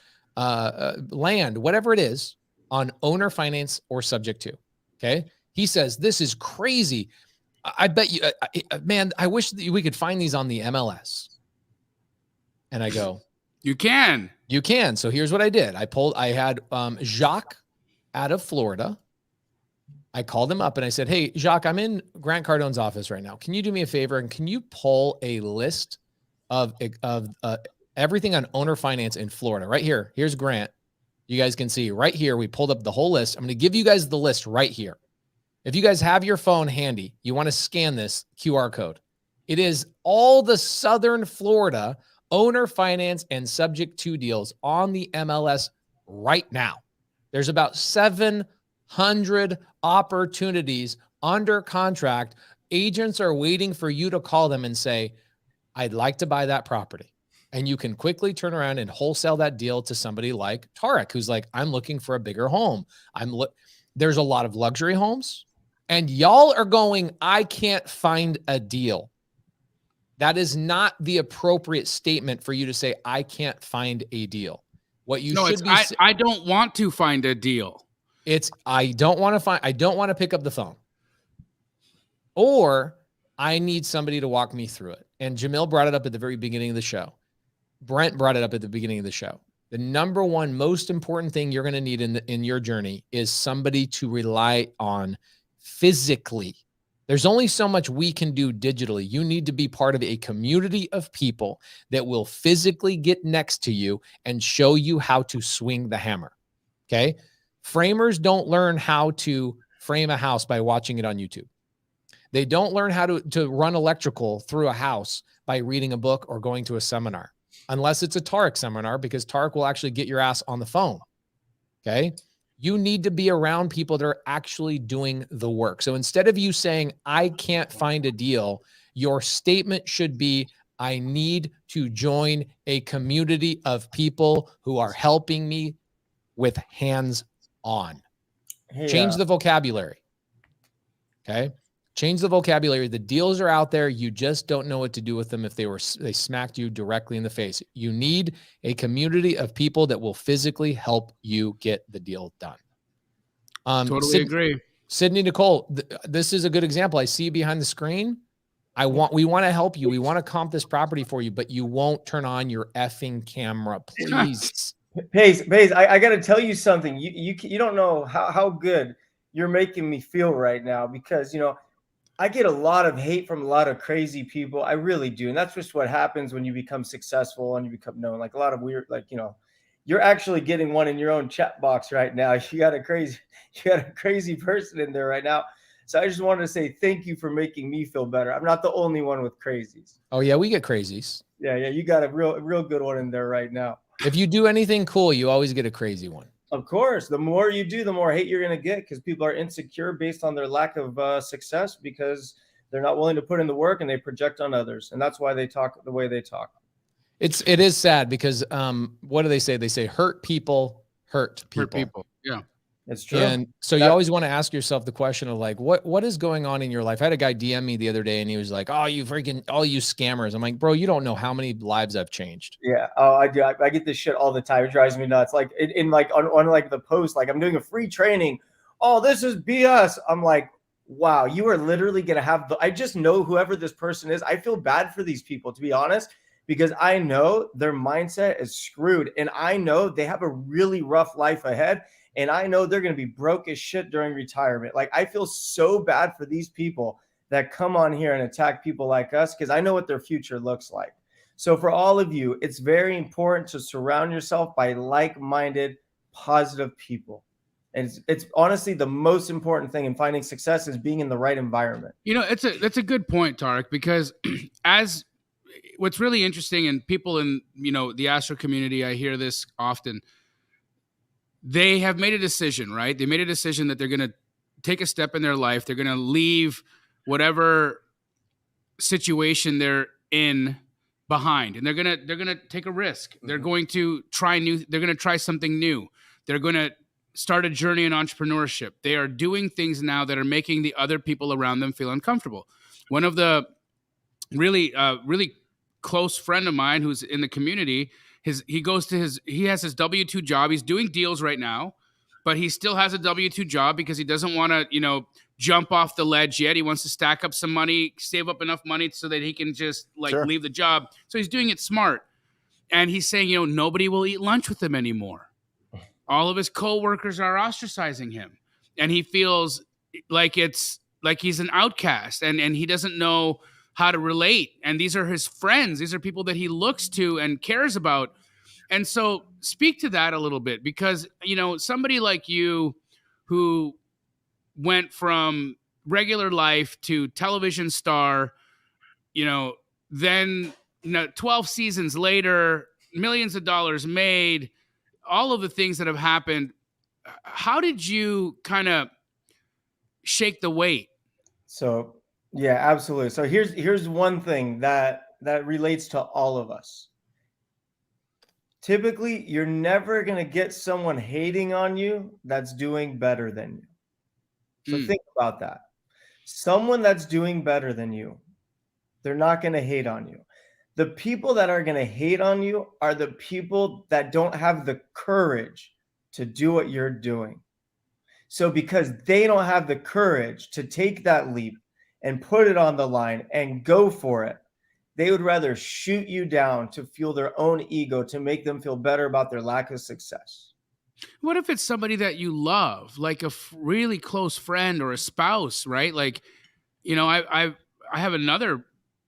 land, whatever it is, on owner finance or subject to. Okay. He says, this is crazy. I bet you, man, I wish that we could find these on the MLS. And I go, You can. So here's what I did. I had Jacques out of Florida. I called him up and I said, hey, Jacques, I'm in Grant Cardone's office right now. Can you do me a favor? And can you pull a list of everything on owner finance in Florida right here? Here's Grant. You guys can see right here. We pulled up the whole list. I'm going to give you guys the list right here. If you guys have your phone handy, you want to scan this QR code. It is all the Southern Florida owner finance and subject to deals on the MLS right now. There's about 700 opportunities under contract. Agents are waiting for you to call them and say, I'd like to buy that property. And you can quickly turn around and wholesale that deal to somebody like Tarek, who's like, I'm looking for a bigger home. There's a lot of luxury homes, and y'all are going, I can't find a deal. That is not the appropriate statement for you to say, I can't find a deal. What you should be I don't want to find a deal. I don't want to pick up the phone. Or I need somebody to walk me through it. And Jamil brought it up at the very beginning of the show. Brent brought it up at the beginning of the show. The number one most important thing you're going to need in your journey is somebody to rely on physically. There's only so much we can do digitally. You need to be part of a community of people that will physically get next to you and show you how to swing the hammer. Okay? Framers don't learn how to frame a house by watching it on YouTube. They don't learn how to run electrical through a house by reading a book or going to a seminar, unless it's a Tarek seminar, because Tarek will actually get your ass on the phone. Okay? You need to be around people that are actually doing the work. So instead of you saying, I can't find a deal, your statement should be, I need to join a community of people who are helping me with hands-on. Change the vocabulary. Okay? Change the vocabulary. The deals are out there. You just don't know what to do with them if they smacked you directly in the face. You need a community of people that will physically help you get the deal done. Totally agree. Sydney Nicole, this is a good example. I see you behind the screen. We want to help you. We want to comp this property for you, but you won't turn on your effing camera, please. Pace, I got to tell you something. You don't know how good you're making me feel right now, because, I get a lot of hate from a lot of crazy people. I really do. And that's just what happens when you become successful and you become known. Like a lot of weird, you're actually getting one in your own chat box right now. You got a crazy person in there right now. So I just wanted to say thank you for making me feel better. I'm not the only one with crazies. Oh yeah, we get crazies. Yeah, you got a real good one in there right now. If you do anything cool, you always get a crazy one. Of course, the more you do, the more hate you're going to get, because people are insecure based on their lack of success, because they're not willing to put in the work and they project on others. And that's why they talk the way they talk. It is sad because what do they say? They say hurt people hurt people. Yeah. It's true. And so you always want to ask yourself the question of like, what is going on in your life? I had a guy DM me the other day and he was like, oh, you scammers. I'm like, bro, you don't know how many lives I've changed. Yeah. Oh, I do. I get this shit all the time. It drives me nuts. Like in like on like the post, like I'm doing a free training. Oh, this is BS. I'm like, wow, you are literally going to have I just know whoever this person is. I feel bad for these people, to be honest, because I know their mindset is screwed and I know they have a really rough life ahead. And I know they're going to be broke as shit during retirement. Like, I feel so bad for these people that come on here and attack people like us because I know what their future looks like. So for all of you, it's very important to surround yourself by like-minded, positive people. And it's honestly the most important thing in finding success is being in the right environment. You know, that's a good point, Tarek, because as what's really interesting, and people in, you know, the Astro community, I hear this often. They have made a decision, right? They made a decision that they're going to take a step in their life. They're going to leave whatever situation they're in behind, and they're going to take a risk. They're going to they're going to try something new. They're going to start a journey in entrepreneurship. They are doing things now that are making the other people around them feel uncomfortable. One of the really close friend of mine who's in the community, he has his W-2 job. He's doing deals right now, but he still has a W-2 job because he doesn't want to, you know, jump off the ledge yet. He wants to stack up some money, save up enough money so that he can just leave the job. So he's doing it smart. And he's saying, you know, nobody will eat lunch with him anymore. All of his coworkers are ostracizing him. And he feels like it's like he's an outcast and he doesn't know how to relate. And these are his friends. These are people that he looks to and cares about. And so speak to that a little bit, because, you know, somebody like you who went from regular life to television star, you know, then 12 seasons later, millions of dollars made, all of the things that have happened. How did you kind of shake the weight? So, yeah, absolutely. So here's one thing that relates to all of us. Typically, you're never going to get someone hating on you that's doing better than you. So think about that. Someone that's doing better than you, they're not going to hate on you. The people that are going to hate on you are the people that don't have the courage to do what you're doing. So because they don't have the courage to take that leap and put it on the line and go for it, they would rather shoot you down to fuel their own ego, to make them feel better about their lack of success. What if it's somebody that you love, like a really close friend or a spouse, right? Like, you know, I have another.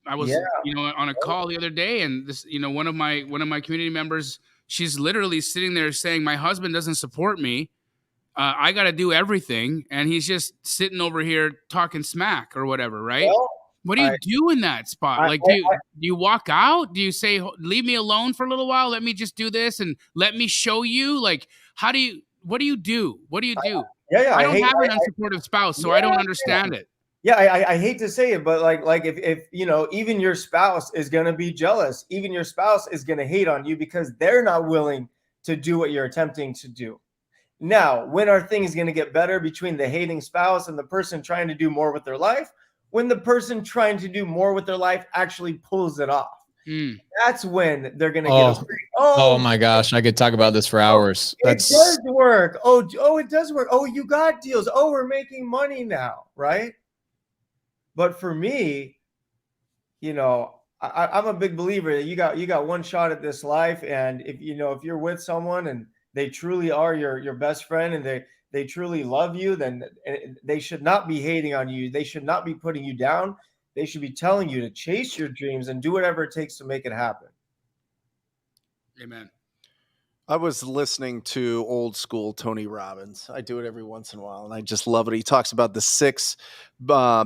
I was, you know, on a call the other day, and this, you know, one of my community members, she's literally sitting there saying, "My husband doesn't support me. I got to do everything," and he's just sitting over here talking smack or whatever, right? Well, what do you do in that spot? Like, do you walk out? Do you say, "Leave me alone for a little while. Let me just do this and let me show you"? Like, what do you do? What do you do? I don't have an unsupportive spouse, so I don't understand it. Yeah, I hate to say it, but like if you know, even your spouse is going to be jealous. Even your spouse is going to hate on you because they're not willing to do what you're attempting to do. Now, when are things going to get better between the hating spouse and the person trying to do more with their life? When the person trying to do more with their life actually pulls it off. That's when they're going to get oh my gosh, I could talk about this for hours. It does work. Oh, it does work. Oh, you got deals. Oh, we're making money now, right? But for me, you know, I'm a big believer that you got one shot at this life, and if you're with someone and they truly are your best friend and they truly love you, then they should not be hating on you. They should not be putting you down. They should be telling you to chase your dreams and do whatever it takes to make it happen. Amen. I was listening to old school Tony Robbins. I do it every once in a while, and I just love it. He talks about the 6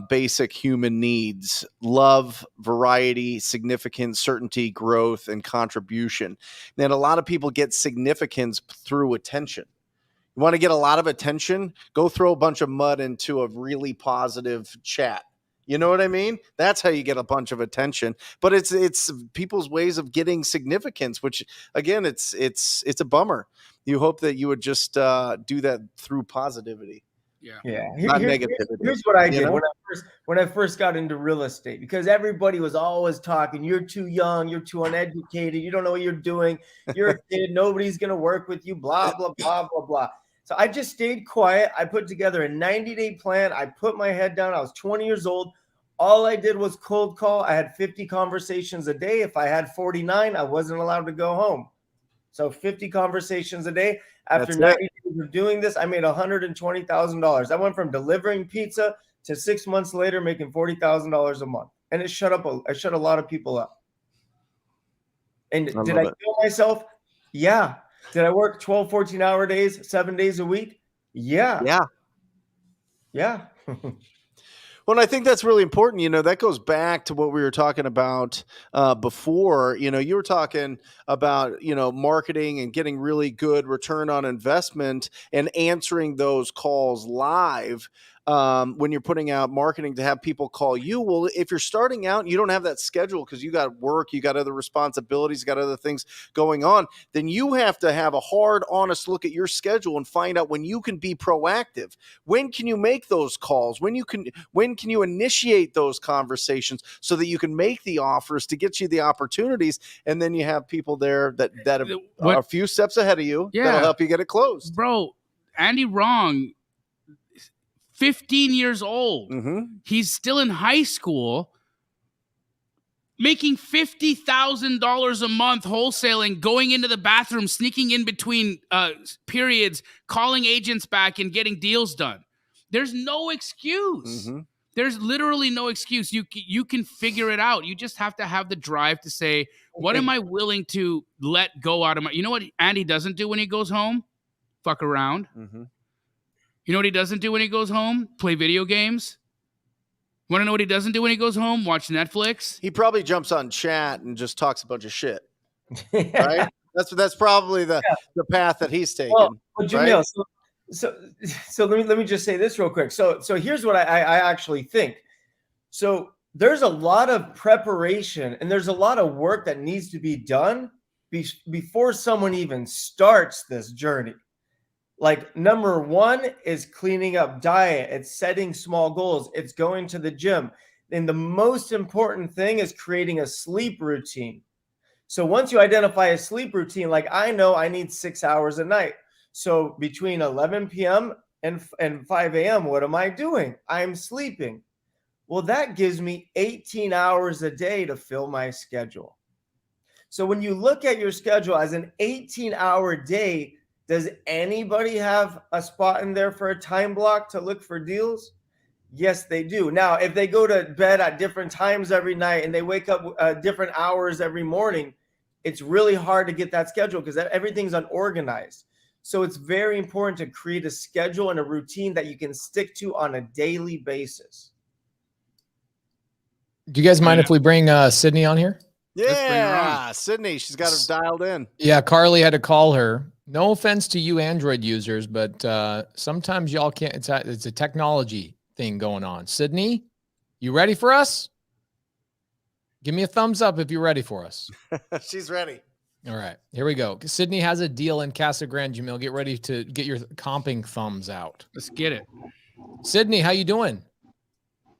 basic human needs: love, variety, significance, certainty, growth, and contribution. And a lot of people get significance through attention. You want to get a lot of attention? Go throw a bunch of mud into a really positive chat. You know what I mean? That's how you get a bunch of attention. But it's people's ways of getting significance, which again, it's a bummer. You hope that you would just do that through positivity. Yeah. Not Here's negativity. what I You did know? when I first got into real estate, because everybody was always talking, you're too young, you're too uneducated, you don't know what you're doing, you're a kid, nobody's gonna work with you, blah, blah, blah, blah, blah. So I just stayed quiet. I put together a 90-day plan. I put my head down. I was 20 years old. All I did was cold call. I had 50 conversations a day. If I had 49, I wasn't allowed to go home. So 50 conversations a day. After 90 days of doing this, I made $120,000. I went from delivering pizza to 6 months later making $40,000 a month. And it shut a lot of people up. And did I kill myself? Yeah. Did I work 12, 14-hour days, 7 days a week? Yeah. Yeah. Well, I think that's really important. You know, that goes back to what we were talking about before. You know, you were talking about, you know, marketing and getting really good return on investment and answering those calls live. When you're putting out marketing to have people call you. Well, if you're starting out and you don't have that schedule because you got work, you got other responsibilities, you got other things going on, then you have to have a hard, honest look at your schedule and find out when you can be proactive. When can you make those calls? When can you initiate those conversations so that you can make the offers to get you the opportunities, and then you have people there that are a few steps ahead of you that'll help you get it closed. Bro, Andy Wrong, 15 years old. Mm-hmm. He's still in high school, making $50,000 a month wholesaling, going into the bathroom, sneaking in between periods, calling agents back and getting deals done. There's no excuse. Mm-hmm. There's literally no excuse. You can figure it out. You just have to have the drive to say, what am I willing to let go out of my... You know what Andy doesn't do when he goes home? Fuck around. Mm-hmm. You know what he doesn't do when he goes home? Play video games. Want to know what he doesn't do when he goes home? Watch Netflix. He probably jumps on chat and just talks a bunch of shit. Right? That's probably the path that he's taken. Well, Jamil, right? so let me just say this real quick. So here's what I actually think. So there's a lot of preparation and there's a lot of work that needs to be done before someone even starts this journey. Like, number one is cleaning up diet. It's setting small goals. It's going to the gym. And the most important thing is creating a sleep routine. So once you identify a sleep routine, like I know I need 6 hours a night. So between 11 p.m. and 5 a.m., what am I doing? I'm sleeping. Well, that gives me 18 hours a day to fill my schedule. So when you look at your schedule as an 18-hour day, does anybody have a spot in there for a time block to look for deals? Yes, they do. Now, if they go to bed at different times every night and they wake up different hours every morning, it's really hard to get that schedule because everything's unorganized. So it's very important to create a schedule and a routine that you can stick to on a daily basis. Do you guys mind if we bring Sydney on here? Yeah, Sydney, she's got her dialed in. Yeah, Carly had to call her. No offense to you Android users, but sometimes y'all can't. It's a technology thing going on. Sydney, you ready for us? Give me a thumbs up if you're ready for us. She's ready. All right, here we go. Sydney has a deal in Casa Grande, Jamil. Get ready to get your comping thumbs out. Let's get it. Sydney, how you doing?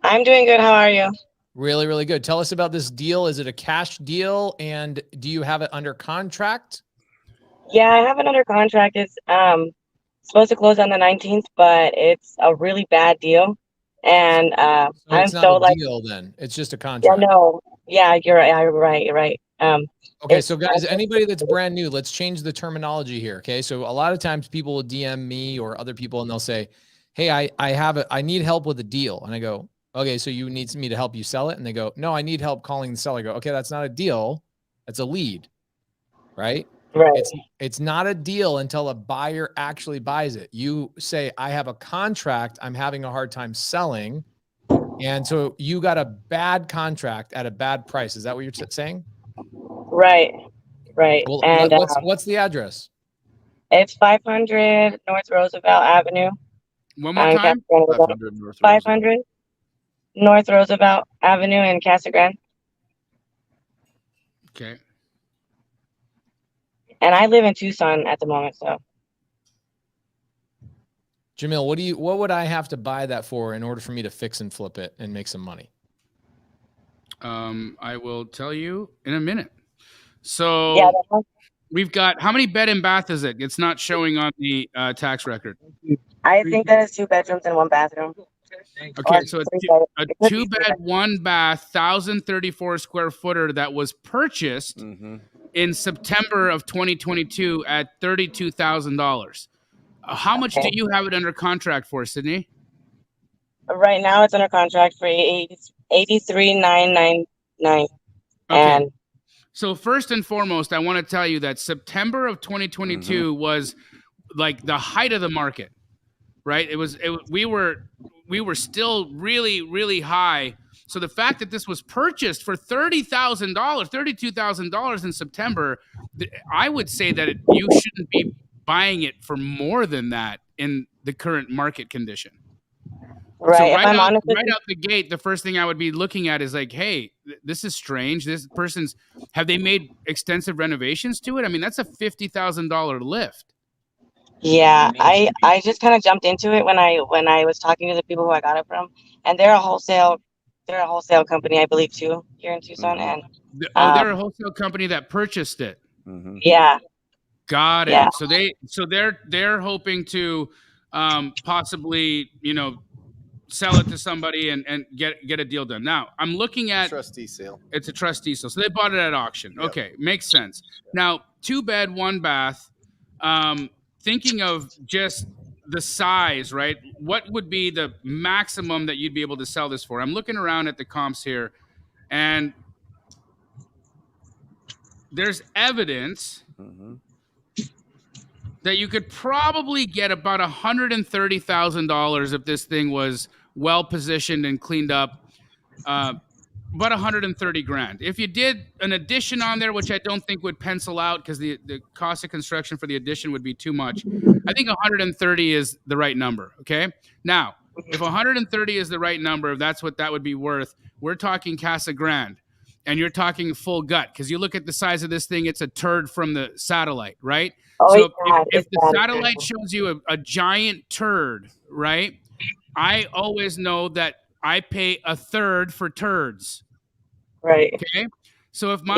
I'm doing good. How are you? Really, really good. Tell us about this deal. Is it a cash deal? And do you have it under contract? Yeah, I have it under contract. It's supposed to close on the 19th, but it's a really bad deal. And so I'm it's not so a like, deal then. It's just a yeah, contract. no, yeah, you're right. You're right. You're right. Okay, so guys, anybody that's brand new, let's change the terminology here. Okay, so a lot of times people will DM me or other people and they'll say, "Hey, I need help with a deal," and I go, "Okay, so you need me to help you sell it?" And they go, "No, I need help calling the seller." I go, "Okay, that's not a deal. That's a lead, right?" Right. It's not a deal until a buyer actually buys it. You say, "I have a contract. I'm having a hard time selling," and so you got a bad contract at a bad price. Is that what you're saying? Right. Right. Well, and what's the address? it's 500 North Roosevelt Avenue. One more time. 500. North Roosevelt Avenue in Casa Grande. Okay. And I live in Tucson at the moment, so. Jamil, what would I have to buy that for in order for me to fix and flip it and make some money? I will tell you in a minute. So Yeah, we've got, how many bed and bath is it? It's not showing on the tax record. I think that is 2 bedrooms and 1 bathroom. Okay, Or so three bed- a it could be 2 three bed, bed. 1 bath, 1,034 square footer that was purchased in September of 2022 at $32,000. How much do Okay. you have it under contract for, Sydney? Right now it's under contract for 83,999. Okay. And So first and foremost, I want to tell you that September of 2022 was like the height of the market, right? We were still really, really high. So the fact that this was purchased for $30,000, $32,000 in September, I would say that you shouldn't be buying it for more than that in the current market condition. right, So if I'm honest with right you, out the gate, the first thing I would be looking at is like, hey, this is strange. This person's, have they made extensive renovations to it? I mean, that's a $50,000 lift. yeah, I just kind of jumped into it when I was talking to the people who I got it from, and they're a wholesale company, I believe, too, here in Tucson. And They're a wholesale company that purchased it. yeah, Got it. yeah, So they're hoping to possibly, sell it to somebody and get a deal done. Now, I'm looking at Trustee sale. It's a trustee sale. So they bought it at auction. Yep. Okay, makes sense. Now, 2 bed, 1 bath. Thinking of just the size, right? What would be the maximum that you'd be able to sell this for? I'm looking around at the comps here, and there's evidence that you could probably get about $130,000 if this thing was well positioned and cleaned up. About 130 grand. If you did an addition on there, which I don't think would pencil out because the cost of construction for the addition would be too much, I think 130 is the right number. Okay. Now, if 130 is the right number, if that's what that would be worth, we're talking Casa Grande, and you're talking full gut because you look at the size of this thing, it's a turd from the satellite, right? Oh, So yeah, if the bad. satellite shows you a giant turd, right? I always know that I pay a third for turds. Right. Okay. So if my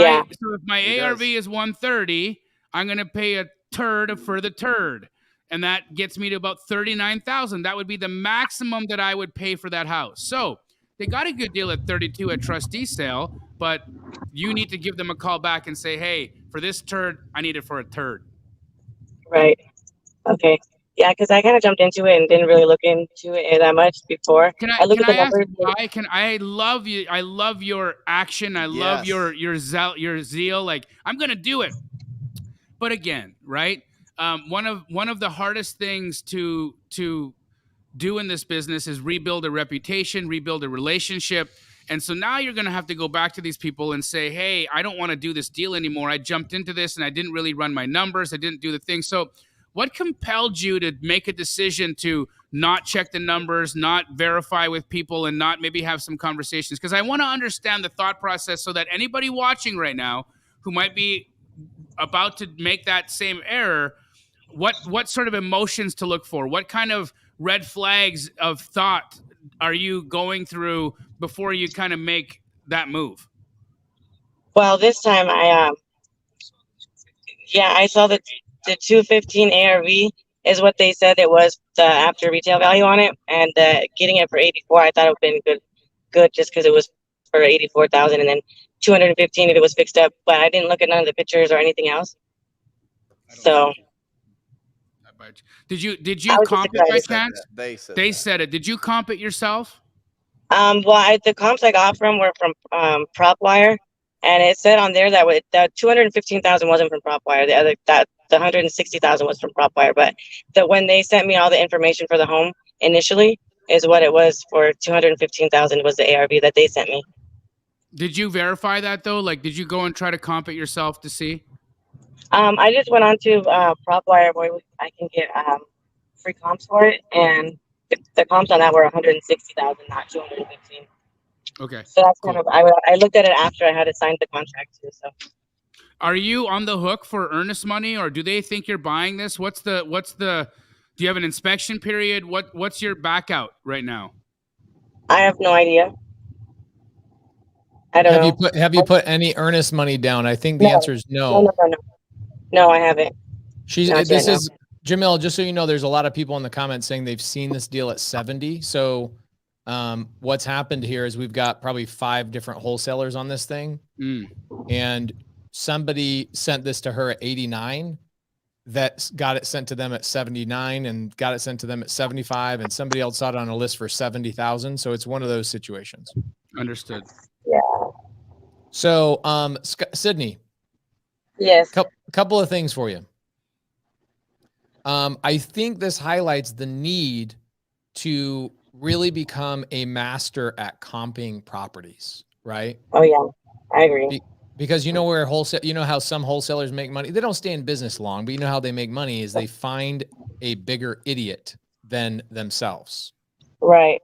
Yeah. ARV is 130, I'm gonna pay a turd for the turd. And that gets me to about 39,000. That would be the maximum that I would pay for that house. So they got a good deal at 32 at trustee sale, but you need to give them a call back and say, hey, for this turd, I need it for a turd. Right. Okay. Yeah, because I kind of jumped into it and didn't really look into it that much before. Can I look I at the ask numbers. why? I love you. I love your action. I love Yes. your zeal. Like, I'm gonna do it. But again, right? One of the hardest things to do in this business is rebuild a reputation, rebuild a relationship. And so now you're going to have to go back to these people and say, hey, I don't want to do this deal anymore. I jumped into this and I didn't really run my numbers. I didn't do the thing. So what compelled you to make a decision to not check the numbers, not verify with people, and not maybe have some conversations? Because I want to understand the thought process so that anybody watching right now who might be about to make that same error, what sort of emotions to look for? What kind of red flags of thought are you going through before you kind of make that move? Well, this time I saw that the 215 ARV is what they said it was the after retail value on it, and getting it for 84, I thought it would have been good just because it was for 84,000, and then 215 if it was fixed up. But I didn't look at none of the pictures or anything else. So did you I was comp just it by excited. chance? They said it. Did you comp it yourself? Well, the comps I got from were from PropWire, and it said on there that 215,000 wasn't from PropWire. The 160,000 was from PropWire. But when they sent me all the information for the home initially, is what it was for 215,000 was the ARV that they sent me. Did you verify that though? Like, did you go and try to comp it yourself to see? I just went on to PropWire where I can get free comps for it, and the comps on that were 160,000, not 215. Okay. So that's Cool. kind of I looked at it after I had signed the contract too. So Are you on the hook for earnest money, or do they think you're buying this? What's the? Do you have an inspection period? What's your back out right now? I have no idea. I don't know. Have you put any earnest money down? I think the No, answer is no, no. no, no, no. No, I haven't. Not This yet, no. is Jamil, just so you know, there's a lot of people in the comments saying they've seen this deal at 70. So what's happened here is we've got probably 5 different wholesalers on this thing. And somebody sent this to her at 89, that got it sent to them at 79 and got it sent to them at 75. And somebody else saw it on a list for 70,000. So it's one of those situations. Understood. Yeah. So, Sydney. Yes. Couple of things for you. I think this highlights the need to really become a master at comping properties, right? Oh yeah, I agree. Because you know how some wholesalers make money. They don't stay in business long, but you know how they make money is they find a bigger idiot than themselves. Right.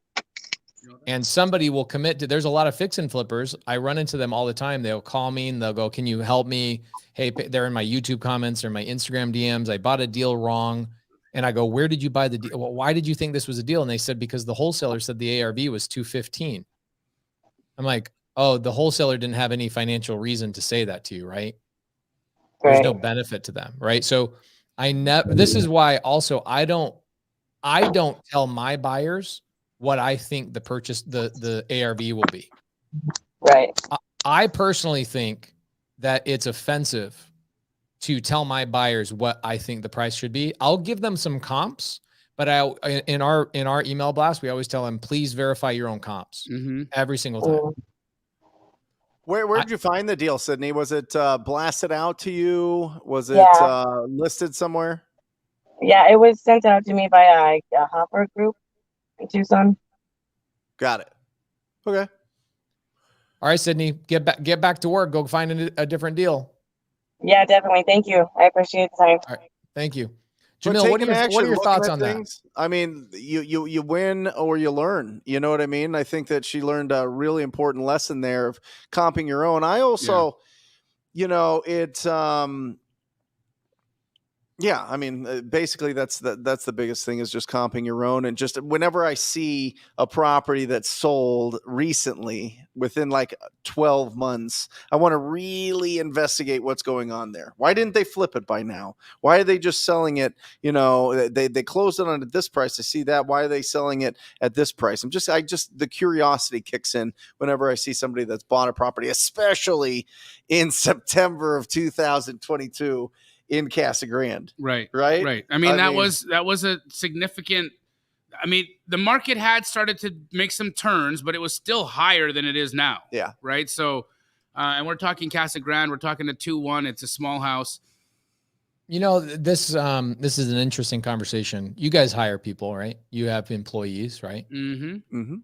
And somebody will commit to, there's a lot of fix and flippers. I run into them all the time. They'll call me and they'll go, can you help me? Hey, they're in my YouTube comments or my Instagram DMs. I bought a deal wrong. And I go, where did you buy the deal? Well, why did you think this was a deal? And they said, because the wholesaler said the ARV was 215. I'm like, oh, the wholesaler didn't have any financial reason to say that to you, right? There's no benefit to them, right? So this is why also I don't tell my buyers what I think the ARV will be. Right. I personally think that it's offensive to tell my buyers what I think the price should be. I'll give them some comps, but in our email blast, we always tell them, please verify your own comps every single time. Where did you find the deal, Sydney? Was it blasted out to you? Was it listed somewhere? Yeah, it was sent out to me by a Hopper group in Tucson. Got it. Okay. All right, Sydney, get back to work. Go find a different deal. Yeah, definitely. Thank you. I appreciate the time. All right. Thank you. Jamil, what are your thoughts on that? I mean, you win or you learn. You know what I mean? I think that she learned a really important lesson there of comping your own. I also, it's yeah, I mean, basically that's the biggest thing is just comping your own. And just whenever I see a property that's sold recently within like 12 months, I want to really investigate what's going on there. Why didn't they flip it by now? Why are they just selling it? They closed it on at this price. I see that. Why are they selling it at this price? The curiosity kicks in whenever I see somebody that's bought a property, especially in September of 2022. In Casa Grande. Right. Right. I mean, that was a significant, I mean, the market had started to make some turns, but it was still higher than it is now. Yeah. Right. So, and we're talking Casa Grande, we're talking a 2-1. It's a small house. This is an interesting conversation. You guys hire people, right? You have employees, right? Mm-hmm. Mm-hmm.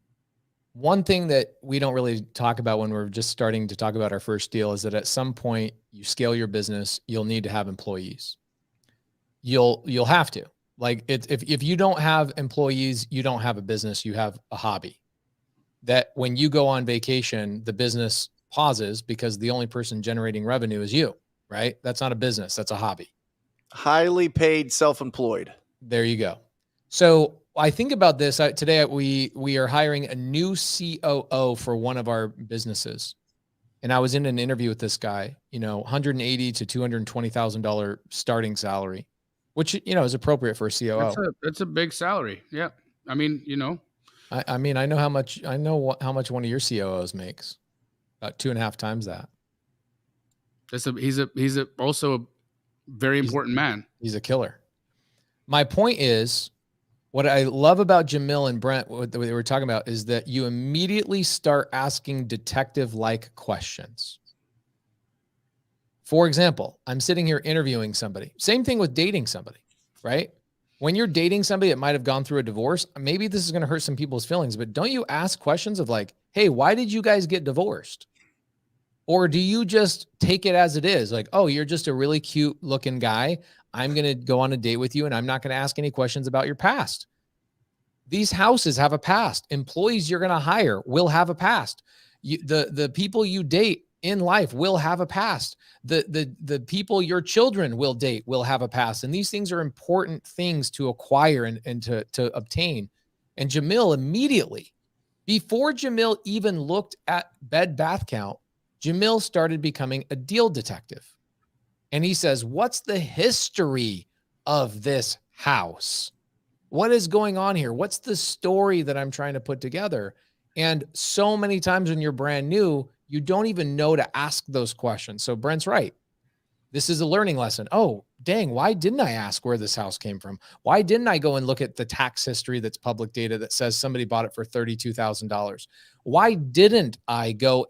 One thing that we don't really talk about when we're just starting to talk about our first deal is that at some point you scale your business, you'll need to have employees. You'll have to. Like if you don't have employees, you don't have a business, you have a hobby. That when you go on vacation, the business pauses because the only person generating revenue is you, right? That's not a business, that's a hobby. Highly paid, self-employed. There you go. So I think about this today. We are hiring a new COO for one of our businesses, and I was in an interview with this guy. $180,000 to $220,000 starting salary, which is appropriate for a COO. That's a big salary. Yeah, I mean, I know how much one of your COOs makes. About 2.5 times that. He's also a very important man. He's a killer. My point is, what I love about Jamil and Brent, what they were talking about, is that you immediately start asking detective-like questions. For example, I'm sitting here interviewing somebody. Same thing with dating somebody, right? When you're dating somebody that might have gone through a divorce, maybe this is going to hurt some people's feelings, but don't you ask questions of like, hey, why did you guys get divorced? Or do you just take it as it is? Like, oh, you're just a really cute looking guy. I'm going to go on a date with you and I'm not going to ask any questions about your past. These houses have a past. Employees you're going to hire will have a past. The people you date in life will have a past. The people your children will date will have a past. And these things are important things to acquire and to obtain. And Jamil immediately, before Jamil even looked at bed bath count, Jamil started becoming a deal detective. And he says, what's the history of this house? What is going on here? What's the story that I'm trying to put together? And so many times when you're brand new, you don't even know to ask those questions. So Brent's right. This is a learning lesson. Oh, dang, why didn't I ask where this house came from? Why didn't I go and look at the tax history that's public data that says somebody bought it for $32,000? Why didn't I go?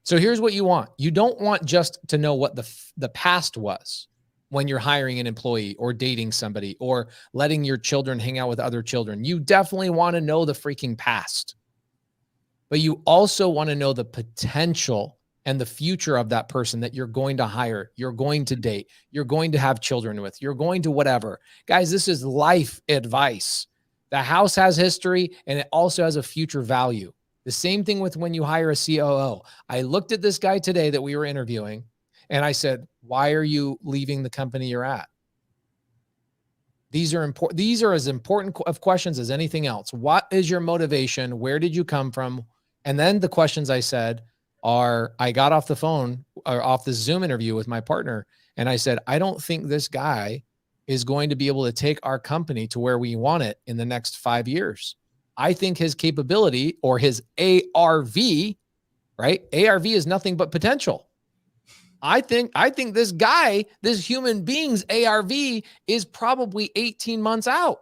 So here's what you want. You don't want just to know what the past was when you're hiring an employee or dating somebody or letting your children hang out with other children. You definitely want to know the freaking past. But you also want to know the potential and the future of that person that you're going to hire, you're going to date, you're going to have children with, you're going to whatever. Guys, this is life advice. The house has history and it also has a future value. The same thing with when you hire a COO. I looked at this guy today that we were interviewing and I said, why are you leaving the company you're at? These are important. These are as important of questions as anything else. What is your motivation? Where did you come from? And then the questions I said are, I got off the phone or off the Zoom interview with my partner. And I said, I don't think this guy is going to be able to take our company to where we want it in the next 5 years. I think his capability or his ARV, right? ARV is nothing but potential. I think this guy, this human being's ARV is probably 18 months out.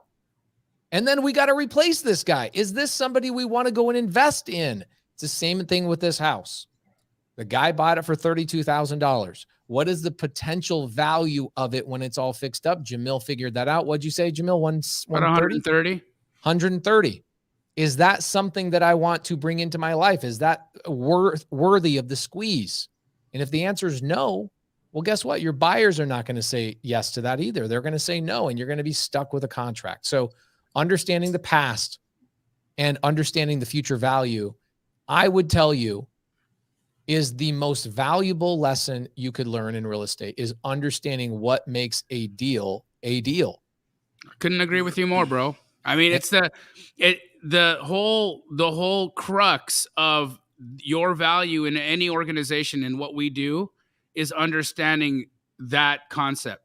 And then we got to replace this guy. Is this somebody we want to go and invest in? It's the same thing with this house. The guy bought it for $32,000. What is the potential value of it when it's all fixed up? Jamil figured that out. What'd you say, Jamil? 130? 130. Is that something that I want to bring into my life? Is that worthy of the squeeze? And if the answer is no, well, guess what? Your buyers are not going to say yes to that either. They're going to say no, and you're going to be stuck with a contract. So understanding the past and understanding the future value, I would tell you, is the most valuable lesson you could learn in real estate, is understanding what makes a deal a deal. Couldn't agree with you more, bro. I mean, it's the whole crux of your value in any organization and what we do is understanding that concept.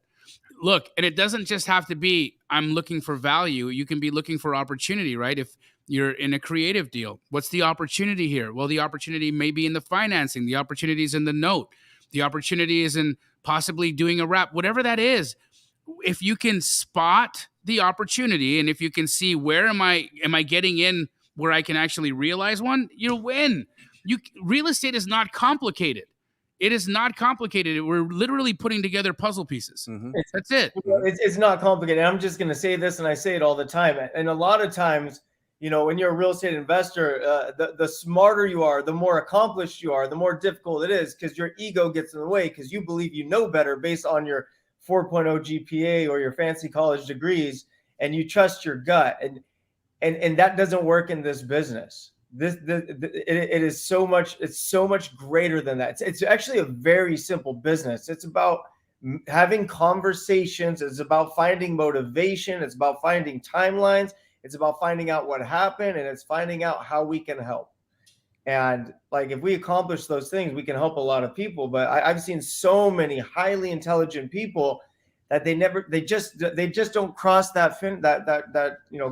Look, and it doesn't just have to be, I'm looking for value. You can be looking for opportunity, right? If you're in a creative deal, what's the opportunity here? Well, the opportunity may be in the financing. The opportunity is in the note. The opportunity is in possibly doing a wrap, whatever that is. If you can spot the opportunity and if you can see where am I getting in where I can actually realize one, you'll win. Real estate is not complicated. It is not complicated. We're literally putting together puzzle pieces. Mm-hmm. That's it. It's not complicated. I'm just going to say this, and I say it all the time. And a lot of times, you know, when you're a real estate investor, the smarter you are, the more accomplished you are, the more difficult it is because your ego gets in the way because you believe you know better based on your 4.0 GPA or your fancy college degrees, and you trust your gut. And that doesn't work in this business. It is so much. It's so much greater than that. It's actually a very simple business. It's about having conversations. It's about finding motivation. It's about finding timelines. It's about finding out what happened, and it's finding out how we can help. And like, if we accomplish those things, we can help a lot of people. But I've seen so many highly intelligent people that they just don't cross that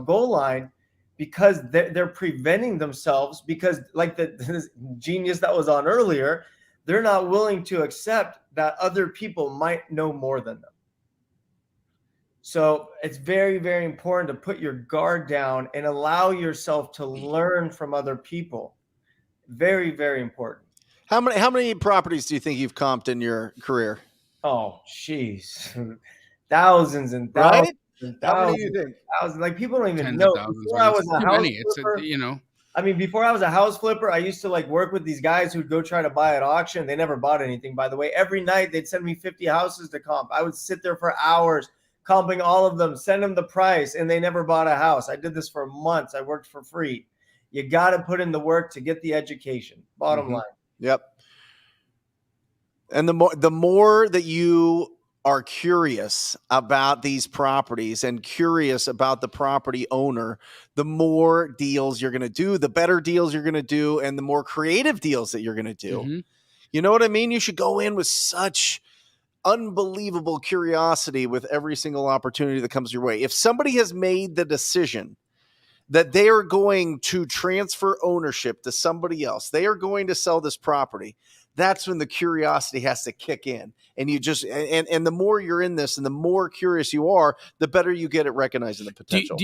goal line. Because they're preventing themselves because like the genius that was on earlier, they're not willing to accept that other people might know more than them. So it's very, very important to put your guard down and allow yourself to learn from other people. Very, very important. How many properties do you think you've comped in your career? Oh, geez. Thousands and thousands. Right? How many do you think? Thousands. Like, people don't even know. Before I was a house flipper, before I was a house flipper, I used to like work with these guys who'd go try to buy at auction. They never bought anything, by the way. Every night they'd send me 50 houses to comp. I would sit there for hours comping all of them, send them the price, and they never bought a house. I did this for months. I worked for free. You got to put in the work to get the education. Bottom line. Yep. And the more that you are curious about these properties and curious about the property owner, the more deals you're going to do, the better deals you're going to do, and the more creative deals that you're going to do. You know what I mean? You should go in with such unbelievable curiosity with every single opportunity that comes your way. If somebody has made the decision that they are going to transfer ownership to somebody else, they are going to sell this property, that's when the curiosity has to kick in. And you just, and the more you're in this and the more curious you are, the better you get at recognizing the potential.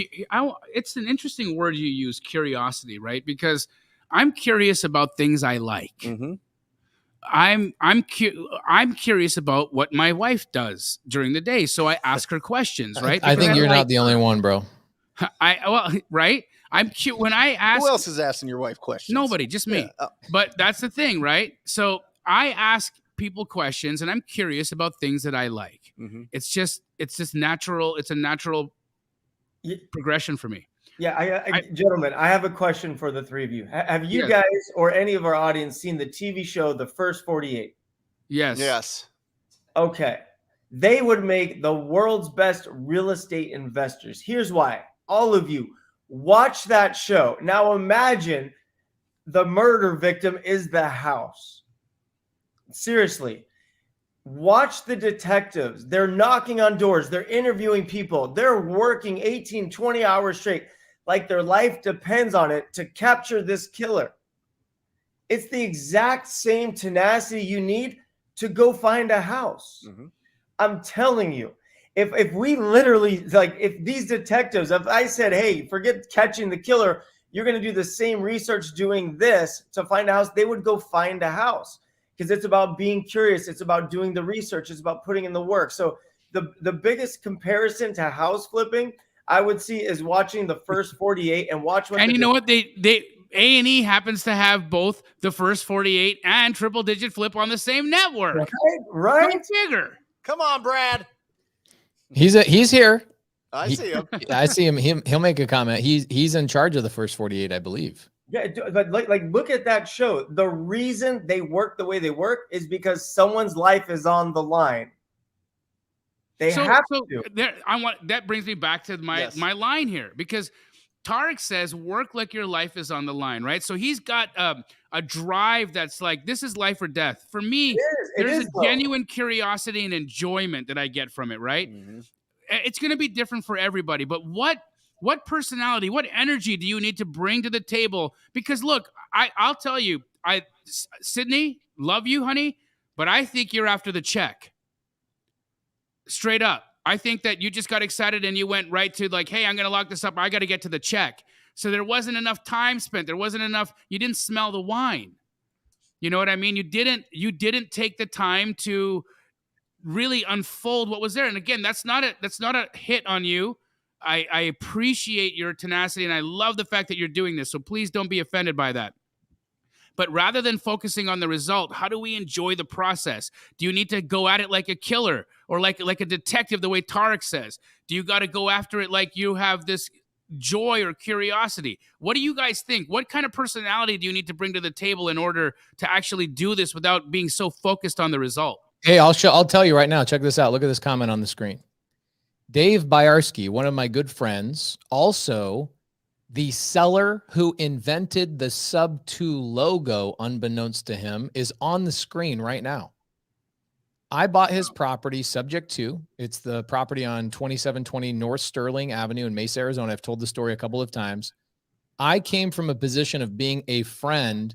It's an interesting word you use, curiosity, right? Because I'm curious about things I like. Mm-hmm. I'm curious about what my wife does during the day. So I ask her questions, right? I think you're not the only one, bro. Right? I'm cute when I ask. Who else is asking your wife questions? Nobody, just me. Yeah. But that's the thing, right? So I ask people questions, and I'm curious about things that I like. Mm-hmm. It's just natural. It's a natural progression for me. Yeah, gentlemen, I have a question for the three of you. Have you guys or any of our audience seen the TV show The First 48? Yes. Yes. Okay. They would make the world's best real estate investors. Here's why. All of you, watch that show. Now imagine the murder victim is the house. Seriously. Watch the detectives. They're knocking on doors. They're interviewing people. They're working 18, 20 hours straight, like their life depends on it to capture this killer. It's the exact same tenacity you need to go find a house. Mm-hmm. I'm telling you, if we literally, like, if these detectives, if I said, hey, forget catching the killer, you're going to do the same research doing this to find a house, they would go find a house. Because it's about being curious. It's about doing the research. It's about putting in the work. So the biggest comparison to house flipping, I would see, is watching The First 48 and watch what. And you know what? They A&E happens to have both The First 48 and Triple Digit Flip on the same network. Right? Go figure. Come on, Brad. He's here. I see him. I see him. He'll make a comment. He's in charge of The First 48, I believe. Yeah, but like look at that show. The reason they work the way they work is because someone's life is on the line. They have to. That brings me back to my line here, because Tarek says work like your life is on the line, right? So he's got a drive that's like, this is life or death. For me, there's a genuine curiosity and enjoyment that I get from it, right? Mm-hmm. It's going to be different for everybody, but what personality, what energy do you need to bring to the table? Because look, I'll tell you, Sydney, love you, honey, but I think you're after the check. Straight up. I think that you just got excited and you went right to like, hey, I'm going to lock this up. I got to get to the check. So there wasn't enough time spent. There wasn't enough. You didn't smell the wine. You know what I mean? You didn't take the time to really unfold what was there. And again, that's not a hit on you. I appreciate your tenacity, and I love the fact that you're doing this. So please don't be offended by that. But rather than focusing on the result, how do we enjoy the process? Do you need to go at it like a killer or like a detective, the way Tarek says? Do you got to go after it like you have this joy or curiosity? What do you guys think? What kind of personality do you need to bring to the table in order to actually do this without being so focused on the result? Hey, I'll tell you right now. Check this out. Look at this comment on the screen. Dave Byarski, one of my good friends, also the seller who invented the subto logo, unbeknownst to him, is on the screen right now. I bought his property subject to. It's the property on 2720 North Sterling Avenue in Mesa, Arizona. I've told the story a couple of times. I came from a position of being a friend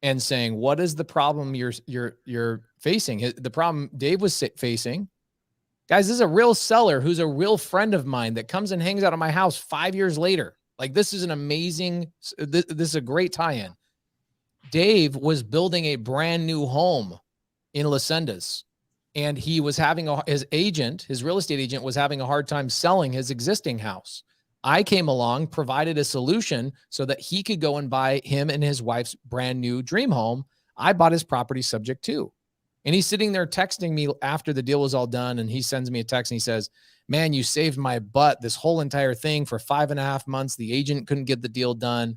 and saying, what is the problem you're facing? The problem Dave was facing. Guys, this is a real seller who's a real friend of mine that comes and hangs out at my house 5 years later. Like, this is an amazing, this is a great tie-in. Dave was building a brand new home in Las Sendas, and he was having his real estate agent was having a hard time selling his existing house. I came along, provided a solution so that he could go and buy him and his wife's brand new dream home. I bought his property subject to. And he's sitting there texting me after the deal was all done. And he sends me a text and he says, man, you saved my butt this whole entire thing for 5.5 months. The agent couldn't get the deal done.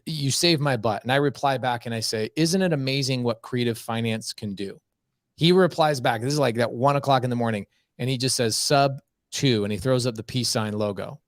You saved my butt. And I reply back and I say, isn't it amazing what creative finance can do? He replies back. This is like at 1 o'clock in the morning. And he just says sub 2 and he throws up the peace sign logo.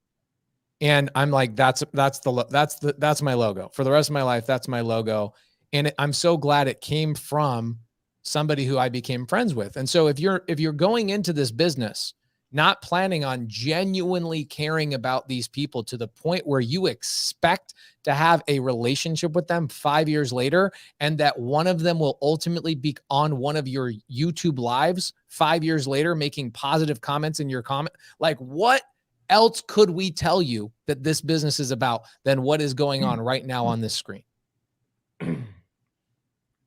And I'm like, that's my logo for the rest of my life. That's my logo. And I'm so glad it came from somebody who I became friends with. And so if you're going into this business, not planning on genuinely caring about these people to the point where you expect to have a relationship with them 5 years later, and that one of them will ultimately be on one of your YouTube lives 5 years later, making positive comments in your comment, like what else could we tell you that this business is about than what is going on right now on this screen?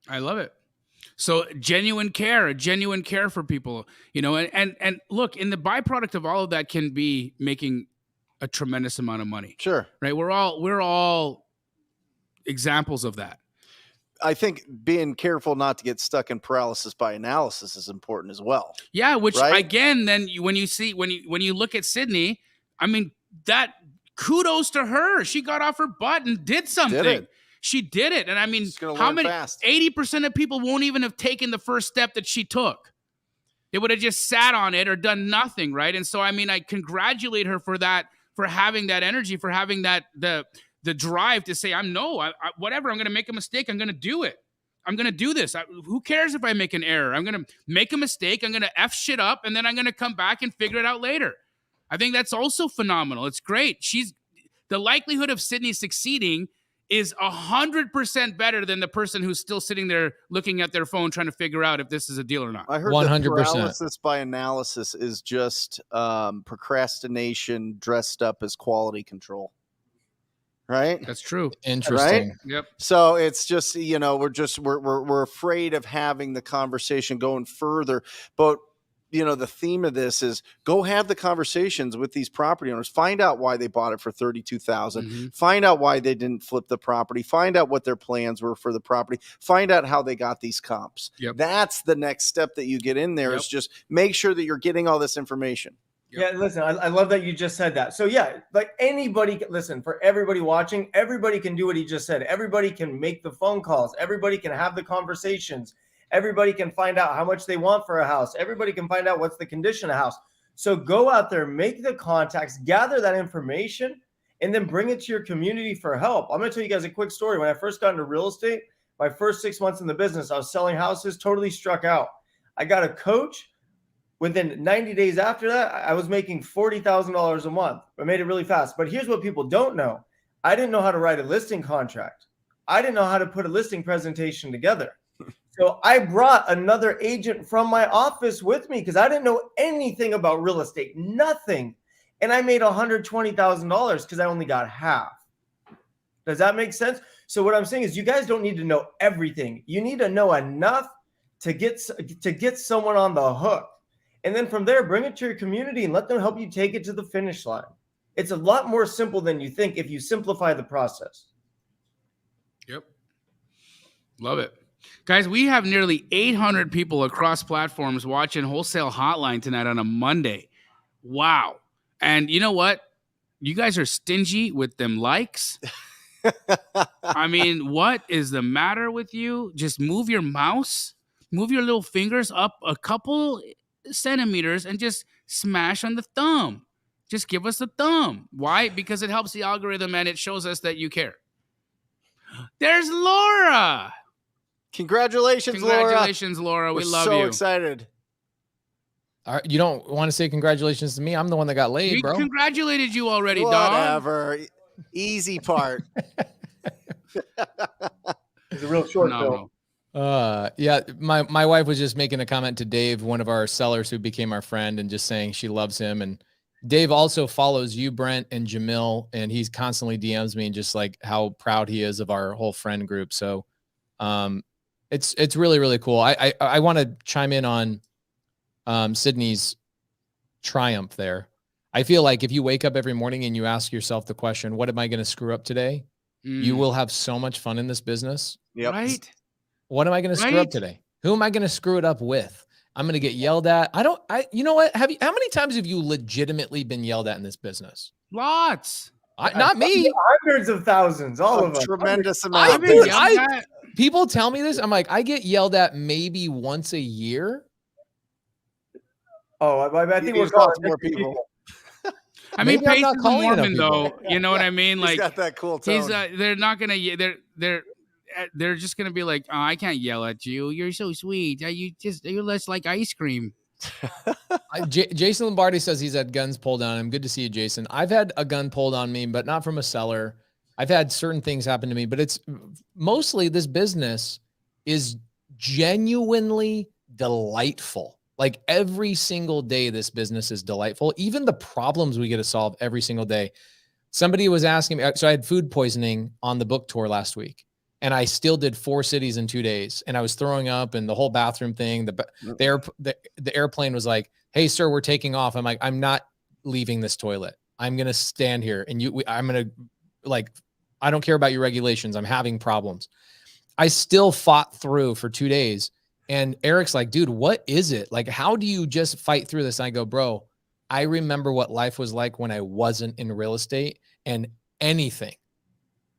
I love it. So genuine care for people, and look, in the byproduct of all of that can be making a tremendous amount of money. Sure. Right. We're all examples of that. I think being careful not to get stuck in paralysis by analysis is important as well. Yeah. Which right? again, then when you look at Sydney, I mean, that kudos to her. She got off her butt and did something. She did it. And I mean, how many, 80% of people won't even have taken the first step that she took. They would have just sat on it or done nothing. Right. And so, I mean, I congratulate her for that, for having that energy, for having that, the drive to say, whatever, I'm going to make a mistake. I'm going to do it. I'm going to do this. Who cares if I make an error? I'm going to make a mistake. I'm going to F shit up and then I'm going to come back and figure it out later. I think that's also phenomenal. It's great. The likelihood of Sydney succeeding is 100% better than the person who's still sitting there looking at their phone trying to figure out if this is a deal or not. I heard 100%. that paralysis by analysis is just procrastination dressed up as quality control. Right? That's true. Interesting. Right? Yep. So it's just, we're afraid of having the conversation going further, but the theme of this is go have the conversations with these property owners, find out why they bought it for $32,000, find out why they didn't flip the property, find out what their plans were for the property, find out how they got these comps. Yep. That's the next step that you get in there is just make sure that you're getting all this information. Yeah, listen, I love that you just said that. So yeah, like anybody, listen, for everybody watching, everybody can do what he just said. Everybody can make the phone calls. Everybody can have the conversations. Everybody can find out how much they want for a house. Everybody can find out what's the condition of a house. So go out there, make the contacts, gather that information, and then bring it to your community for help. I'm going to tell you guys a quick story. When I first got into real estate, my first 6 months in the business, I was selling houses, totally struck out. I got a coach. Within 90 days after that, I was making $40,000 a month. I made it really fast. But here's what people don't know. I didn't know how to write a listing contract. I didn't know how to put a listing presentation together. So I brought another agent from my office with me because I didn't know anything about real estate, nothing. And I made $120,000 because I only got half. Does that make sense? So what I'm saying is you guys don't need to know everything. You need to know enough to get someone on the hook. And then from there, bring it to your community and let them help you take it to the finish line. It's a lot more simple than you think if you simplify the process. Yep. Love it. Guys, we have nearly 800 people across platforms watching Wholesale Hotline tonight on a Monday. Wow. And you know what? You guys are stingy with them likes. I mean, what is the matter with you? Just move your mouse, move your little fingers up a couple centimeters and just smash on the thumb. Just give us a thumb. Why? Because it helps the algorithm and it shows us that you care. There's Laura. Congratulations, Laura. We love you. you. So excited. All right, you don't want to say congratulations to me? I'm the one that got laid, bro. We congratulated you already, dog. Whatever. Easy part. It's a real short film. Yeah, my wife was just making a comment to Dave, one of our sellers who became our friend, and just saying she loves him. And Dave also follows you, Brent, and Jamil, and he's constantly DMs me and just like how proud he is of our whole friend group. So it's really, really cool. I want to chime in on Sydney's triumph there. I feel like if you wake up every morning and you ask yourself the question, what am I going to screw up today? You will have so much fun in this business. Yep. Right? What am I going to screw up today? Who am I going to screw it up with? I'm going to get yelled at. You know what? How many times have you legitimately been yelled at in this business? Lots. Not me. Hundreds of thousands, all of them. Tremendous I, amount. dude, people tell me this. I'm like, I get yelled at maybe once a year. Oh, I think we're calling calling more people. I mean, Maybe I'm Pace not is a calling enough Mormon, people. though. You know what I mean? He's Like, got that cool tone. he's they're not gonna they're just gonna be like, oh, I can't yell at you. You're so sweet. You're less like ice cream. Jason Lombardi says he's had guns pulled on him. Good to see you, Jason. I've had a gun pulled on me, but not from a seller. I've had certain things happen to me, but it's mostly this business is genuinely delightful. Like every single day, this business is delightful. Even the problems we get to solve every single day. Somebody was asking me, so I had food poisoning on the book tour last week, and I still did 4 cities in 2 days, and I was throwing up and the whole bathroom thing. The airplane was like, "Hey, sir, we're taking off." I'm like, "I'm not leaving this toilet. I'm gonna stand here, and I'm gonna I don't care about your regulations. I'm having problems." I still fought through for 2 days. And Eric's like, "Dude, what is it? Like, how do you just fight through this?" And I go, "Bro, I remember what life was like when I wasn't in real estate, and anything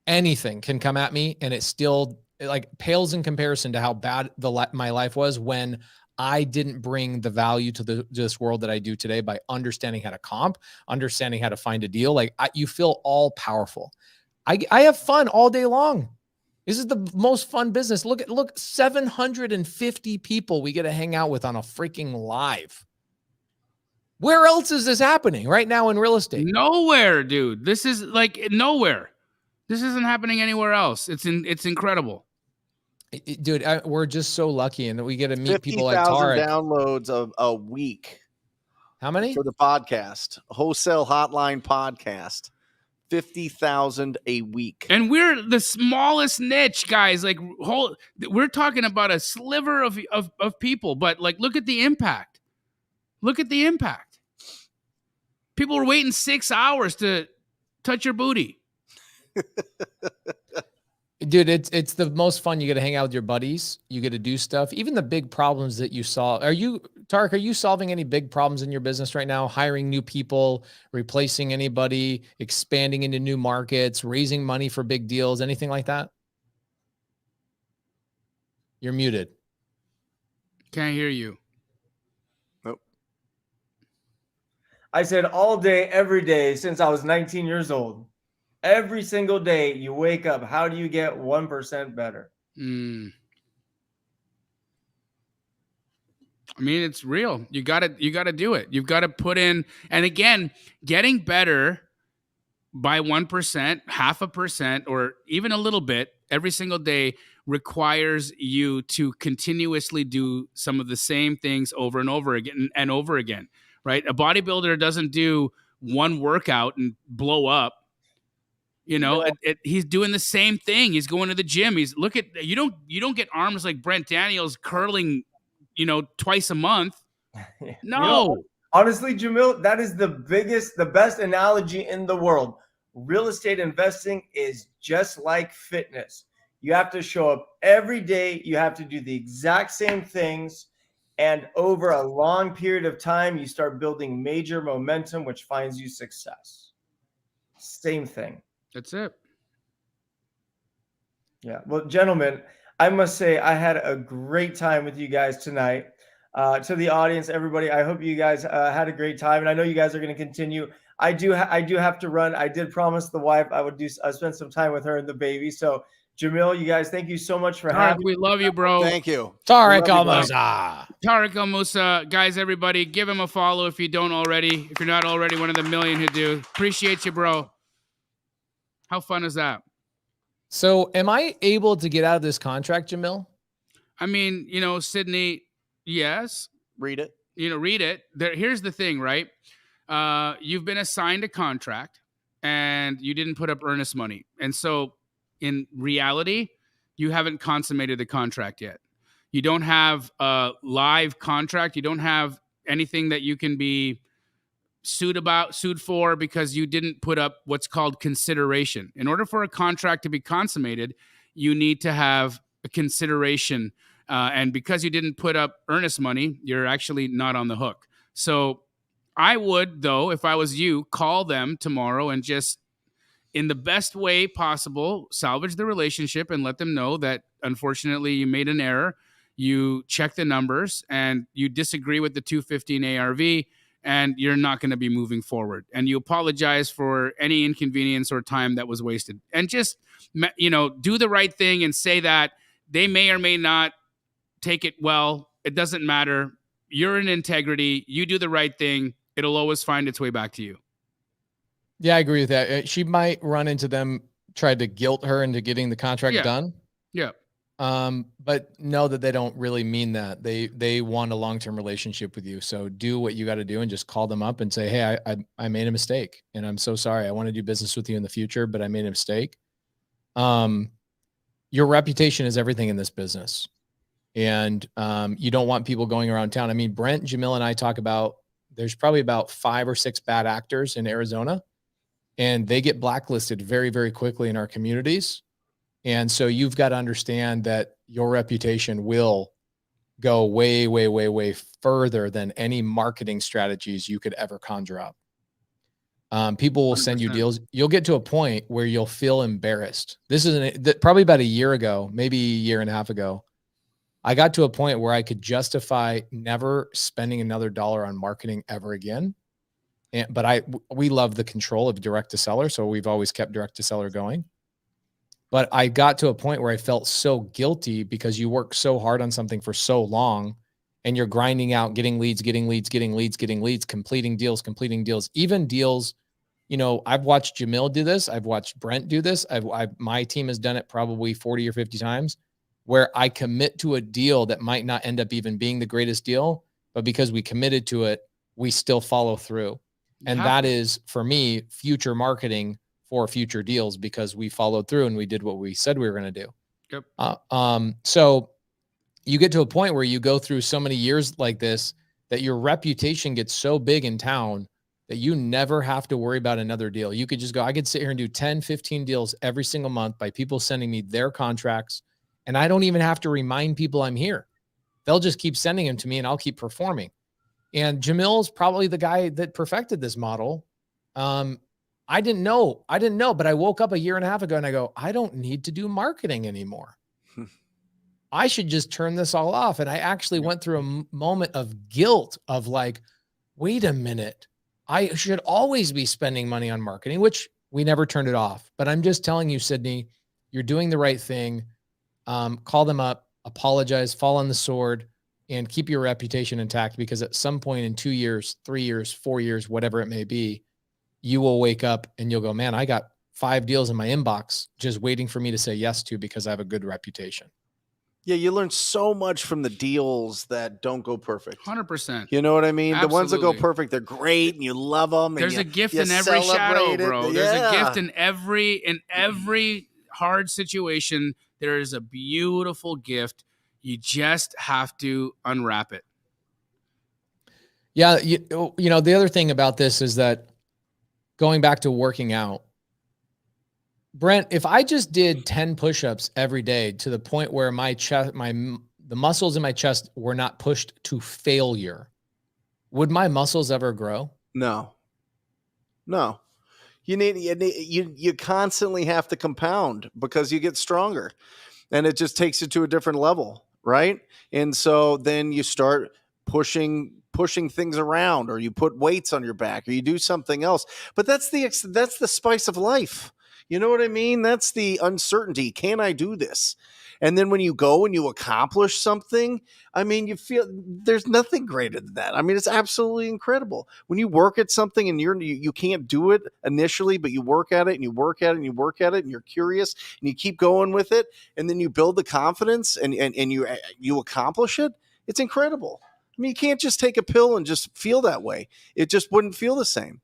can come at me, and it still like pales in comparison to how bad my life was when I didn't bring the value to this world that I do today by understanding how to comp, understanding how to find a deal. Like you feel all powerful. I have fun all day long. This is the most fun business. Look, 750 people we get to hang out with on a freaking live. Where else is this happening right now in real estate? Nowhere, dude. This is like nowhere. This isn't happening anywhere else. It's incredible. Dude, we're just so lucky, and we get to meet people like Tarek. 50,000 downloads a week. How many? For the podcast. Wholesale Hotline podcast. 50,000 a week. And we're the smallest niche, guys. Like we're talking about a sliver of people, but like look at the impact. Look at the impact. People are waiting 6 hours to touch your booty. Dude, it's the most fun. You get to hang out with your buddies. You get to do stuff. Even the big problems that you solve. Tarek, are you solving any big problems in your business right now? Hiring new people, replacing anybody, expanding into new markets, raising money for big deals, anything like that? You're muted. Can't hear you. Nope. I said all day, every day since I was 19 years old. Every single day you wake up, how do you get 1% better? I mean, it's real. You gotta do it. You've got to put in, and again, getting better by 1%, 0.5%, or even a little bit every single day requires you to continuously do some of the same things over and over again and over again, right? A bodybuilder doesn't do one workout and blow up. You know, he's doing the same thing. He's going to the gym. You don't get arms like Brent Daniels curling, twice a month. No. Honestly, Jamil, that is the best analogy in the world. Real estate investing is just like fitness. You have to show up every day. You have to do the exact same things. And over a long period of time, you start building major momentum, which finds you success. Same thing. That's it. Yeah. Well, gentlemen, I must say I had a great time with you guys tonight. To the audience, everybody, I hope you guys had a great time, and I know you guys are going to continue. I do have to run. I did promise the wife I would spend some time with her and the baby. So, Jamil, you guys, thank you so much for having me. We love you, bro. Thank you. Tarek Moussa. Tarek Moussa. Guys, everybody, give him a follow if you don't already. If you're not already one of the million who do. Appreciate you, bro. How fun is that? So am I able to get out of this contract, Jamil? I mean, Sydney, yes. Read it. Read it. Here's the thing, right? You've been assigned a contract and you didn't put up earnest money. And so in reality, you haven't consummated the contract yet. You don't have a live contract. You don't have anything that you can be sued for because you didn't put up what's called consideration. In order for a contract to be consummated, you need to have a consideration And because you didn't put up earnest money, you're actually not on the hook. So I would, though, if I was you, call them tomorrow and just, in the best way possible, salvage the relationship and let them know that unfortunately you made an error. You check the numbers and you disagree with the 215 ARV, and you're not going to be moving forward. And you apologize for any inconvenience or time that was wasted. And just, do the right thing and say that they may or may not take it well. It doesn't matter. You're in integrity. You do the right thing. It'll always find its way back to you. Yeah, I agree with that. She might run into them, try to guilt her into getting the contract done. Yeah. But know that they don't really mean that. They want a long-term relationship with you. So do what you got to do and just call them up and say, hey, I made a mistake and I'm so sorry. I want to do business with you in the future, but I made a mistake. Your reputation is everything in this business. And you don't want people going around town. I mean, Brent, Jamil, and I talk about, there's probably about 5 or 6 bad actors in Arizona, and they get blacklisted very, very quickly in our communities. And so you've got to understand that your reputation will go way, way, way, way further than any marketing strategies you could ever conjure up. People will send you 100%. deals. You'll get to a point where you'll feel embarrassed. This is probably about a year ago, maybe a year and a half ago. I got to a point where I could justify never spending another dollar on marketing ever again. But we love the control of direct to seller. So we've always kept direct to seller going. But I got to a point where I felt so guilty because you work so hard on something for so long and you're grinding out, getting leads, completing deals, even deals. I've watched Jamil do this. I've watched Brent do this. My team has done it probably 40 or 50 times, where I commit to a deal that might not end up even being the greatest deal, but because we committed to it, we still follow through. And that is, for me, future marketing for future deals, because we followed through and we did what we said we were going to do. Yep. So you get to a point where you go through so many years like this that your reputation gets so big in town that you never have to worry about another deal. You could just go, I could sit here and do 10, 15 deals every single month by people sending me their contracts. And I don't even have to remind people I'm here. They'll just keep sending them to me and I'll keep performing. And Jamil's probably the guy that perfected this model. I didn't know, but I woke up a year and a half ago and I go, I don't need to do marketing anymore. I should just turn this all off. And I actually went through a moment of guilt of like, wait a minute, I should always be spending money on marketing, which we never turned it off. But I'm just telling you, Sydney, you're doing the right thing. Call them up, apologize, fall on the sword, and keep your reputation intact, because at some point in 2 years, 3 years, 4 years, whatever it may be, you will wake up and you'll go, man, I got 5 deals in my inbox just waiting for me to say yes to because I have a good reputation. Yeah, you learn so much from the deals that don't go perfect. 100%. You know what I mean? Absolutely. The ones that go perfect, they're great and you love them. There's a gift in every shadow, bro. Yeah. There's a gift in every hard situation. There is a beautiful gift. You just have to unwrap it. Yeah. The other thing about this is that, going back to working out, Brent, if I just did 10 push-ups every day to the point where my chest, the muscles in my chest were not pushed to failure, would my muscles ever grow? No. You constantly have to compound because you get stronger, and it just takes you to a different level, right? And so then you start pushing things around, or you put weights on your back, or you do something else. But that's the spice of life. You know what I mean? That's the uncertainty. Can I do this? And then when you go and you accomplish something, I mean, you feel there's nothing greater than that. I mean, it's absolutely incredible. When you work at something and you can't do it initially, but you work at it and you work at it and you work at it and you're curious and you keep going with it, and then you build the confidence and you accomplish it. It's incredible. I mean, you can't just take a pill and just feel that way. It just wouldn't feel the same.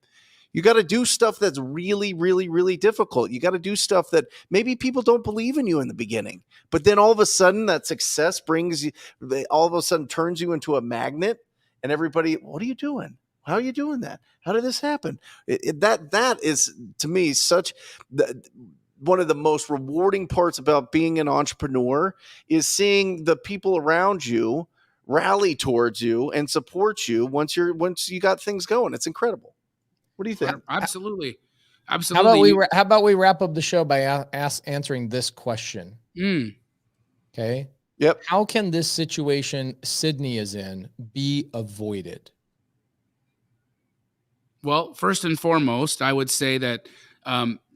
You got to do stuff that's really, really, really difficult. You got to do stuff that maybe people don't believe in you in the beginning, but then all of a sudden that success all of a sudden turns you into a magnet, and everybody, what are you doing? How are you doing that? How did this happen? That is, to me, one of the most rewarding parts about being an entrepreneur is seeing the people around you rally towards you and support you once you got things going. It's incredible. What do you think? Absolutely. How Absolutely. about we wrap up the show by answering this question? Okay. Yep. How can this situation Sydney is in be avoided? Well, first and foremost, I would say that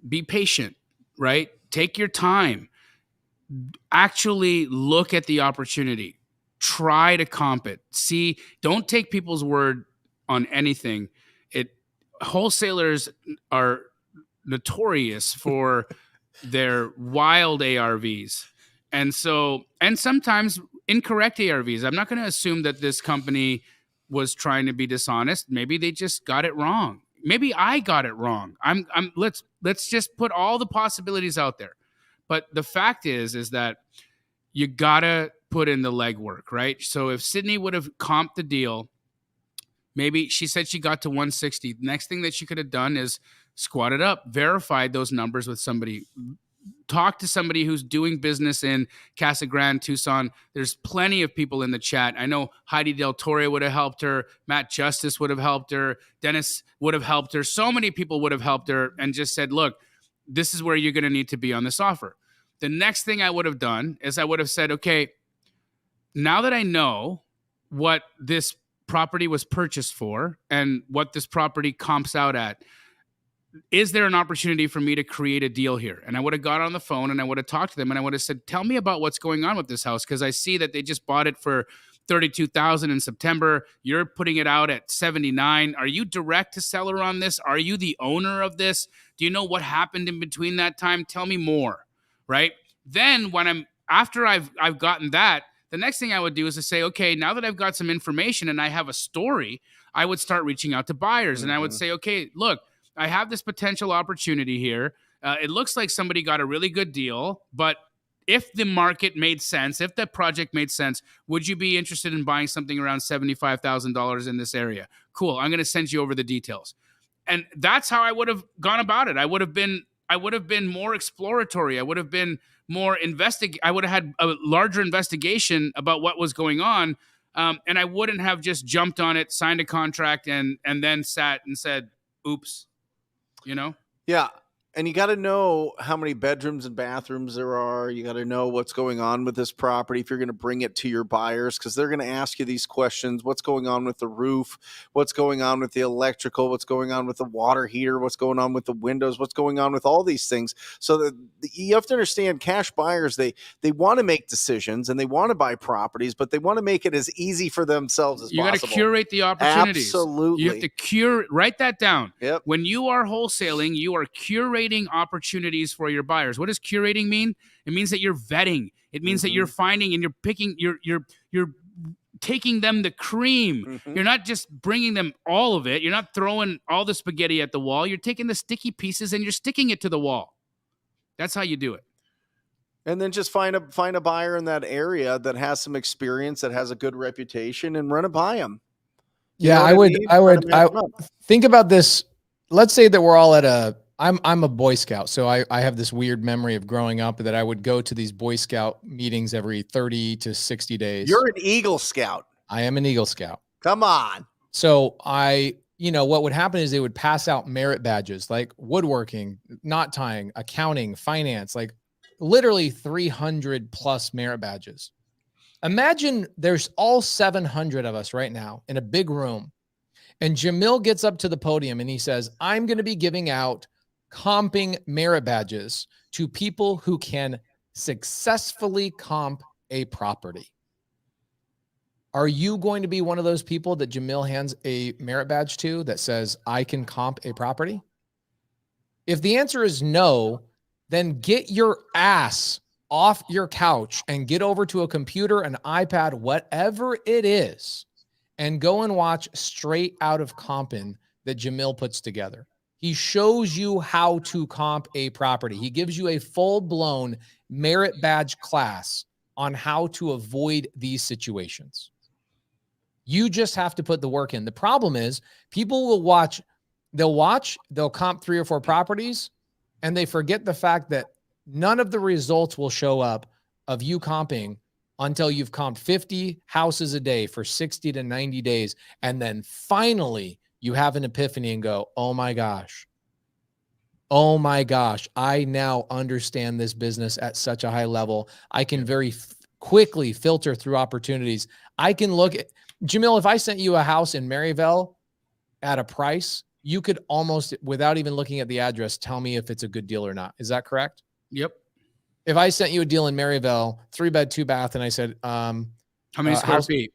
be patient, right? Take your time. Actually look at the opportunity. Try to comp it. See, don't take people's word on anything. Wholesalers are notorious for their wild ARVs. And sometimes incorrect ARVs. I'm not going to assume that this company was trying to be dishonest. Maybe they just got it wrong. Maybe I got it wrong. Let's just put all the possibilities out there. But the fact is that you gotta put in the legwork, right? So if Sydney would have comped the deal, maybe she said she got to 160. Next thing that she could have done is squatted up, verified those numbers with somebody, talk to somebody who's doing business in Casa Grande, Tucson. There's plenty of people in the chat. I know Heidi Del Torre would have helped her. Matt Justice would have helped her. Dennis would have helped her. So many people would have helped her and just said, look, this is where you're going to need to be on this offer. The next thing I would have done is I would have said, okay, now that I know what this property was purchased for and what this property comps out at, is there an opportunity for me to create a deal here? And I would have got on the phone and I would have talked to them and I would have said, tell me about what's going on with this house. Cause I see that they just bought it for $32,000 in September. You're putting it out at 79. Are you direct to seller on this? Are you the owner of this? Do you know what happened in between that time? Tell me more. Right. Then after I've gotten that, the next thing I would do is to say, okay, now that I've got some information and I have a story, I would start reaching out to buyers and I would say, okay, look, I have this potential opportunity here. It looks like somebody got a really good deal, but if the market made sense, if the project made sense, would you be interested in buying something around $75,000 in this area? Cool. I'm going to send you over the details. And that's how I would have gone about it. I would have been more exploratory. I would have been more I would have had a larger investigation about what was going on. And I wouldn't have just jumped on it, signed a contract and then sat and said, oops. You know? Yeah. And you got to know how many bedrooms and bathrooms there are. You got to know what's going on with this property if you're going to bring it to your buyers, because they're going to ask you these questions. What's going on with the roof? What's going on with the electrical? What's going on with the water heater? What's going on with the windows? What's going on with all these things? So that you have to understand, cash buyers, they want to make decisions and they want to buy properties, but they want to make it as easy for themselves as possible. You got to curate the opportunities. Absolutely. You have to write that down. Yep. When you are wholesaling, you are curating opportunities for your buyers. What does curating mean? It means that you're vetting. It means that you're finding and you're picking, you're taking them the cream. You're not just bringing them all of it. You're not throwing all the spaghetti at the wall. You're taking the sticky pieces and you're sticking it to the wall. That's how you do it. And then just find a buyer in that area that has some experience, that has a good reputation, and run it by them. Yeah, I would think about this. Let's say that we're all at I'm a Boy Scout, so I have this weird memory of growing up that I would go to these Boy Scout meetings every 30 to 60 days. You're an Eagle Scout. I am an Eagle Scout. Come on. So what would happen is they would pass out merit badges like woodworking, knot tying, accounting, finance, like literally 300 plus merit badges. Imagine there's all 700 of us right now in a big room. And Jamil gets up to the podium and he says, I'm going to be giving out comping merit badges to people who can successfully comp a property. Are you going to be one of those people that Jamil hands a merit badge to that says, I can comp a property? If the answer is no, then get your ass off your couch and get over to a computer, an iPad, whatever it is, and go and watch Straight Out of Compin' that Jamil puts together. He shows you how to comp a property. He gives you a full-blown merit badge class on how to avoid these situations. You just have to put the work in. The problem is people will watch, they'll comp 3 or 4 properties, and they forget the fact that none of the results will show up of you comping until you've comped 50 houses a day for 60 to 90 days. And then finally you have an epiphany and go, oh my gosh, I now understand this business at such a high level. I can very quickly filter through opportunities. I can look at, Jamil, if I sent you a house in Maryville at a price, you could almost, without even looking at the address, tell me if it's a good deal or not. Is that correct? Yep. If I sent you a deal in Maryville, 3-bed, 2-bath, and I said, how many square feet?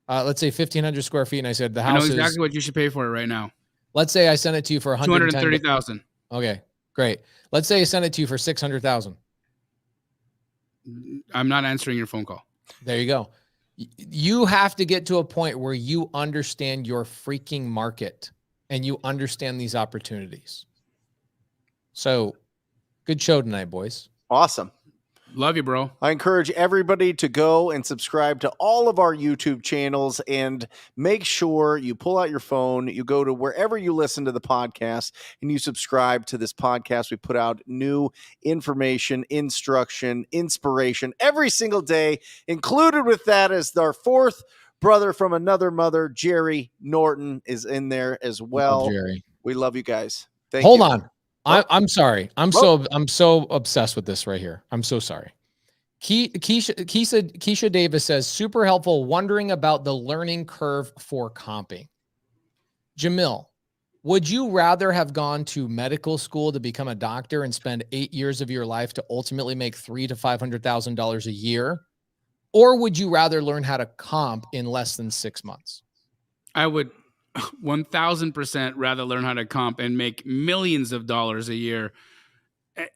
Let's say 1,500 square feet. And I said, the I house know exactly is, what you should pay for it right now. let's say I sent it to you for 230,000. Okay, great. Let's say I sent it to you for 600,000. I'm not answering your phone call. There you go. You have to get to a point where you understand your freaking market and you understand these opportunities. So good show tonight, boys. Awesome. Love you, bro. I encourage everybody to go and subscribe to all of our YouTube channels and make sure you pull out your phone, you go to wherever you listen to the podcast and you subscribe to this podcast. We put out new information, instruction, inspiration every single day. Included with that is our fourth brother from another mother, Jerry Norton, is in there as well. Love Jerry. We love you guys. Hold on. I'm sorry. I'm so obsessed with this right here. I'm so sorry. Keisha Davis says, super helpful, wondering about the learning curve for comping. Jamil, would you rather have gone to medical school to become a doctor and spend 8 years of your life to ultimately make $300,000 to $500,000 a year? Or would you rather learn how to comp in less than 6 months? I would 1,000% rather learn how to comp and make millions of dollars a year.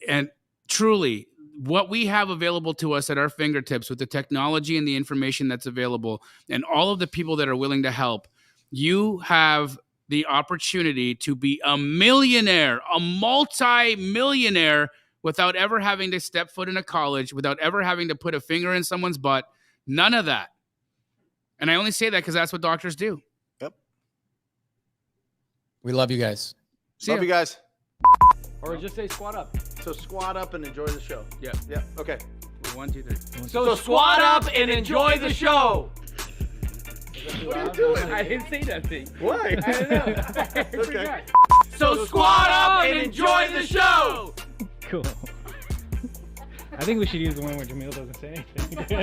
And truly, what we have available to us at our fingertips with the technology and the information that's available and all of the people that are willing to help, you have the opportunity to be a millionaire, a multi-millionaire without ever having to step foot in a college, without ever having to put a finger in someone's butt. None of that. And I only say that because that's what doctors do. We love you guys. Love you guys. Or just say squat up. So squat up and enjoy the show. Yeah. Yeah. Okay. 1, 2, 3. So squat up and enjoy the show. What are you doing? I didn't say nothing. Why? I don't know. Okay. So squat up and enjoy the show. Cool. I think we should use the one where Jamil doesn't say anything.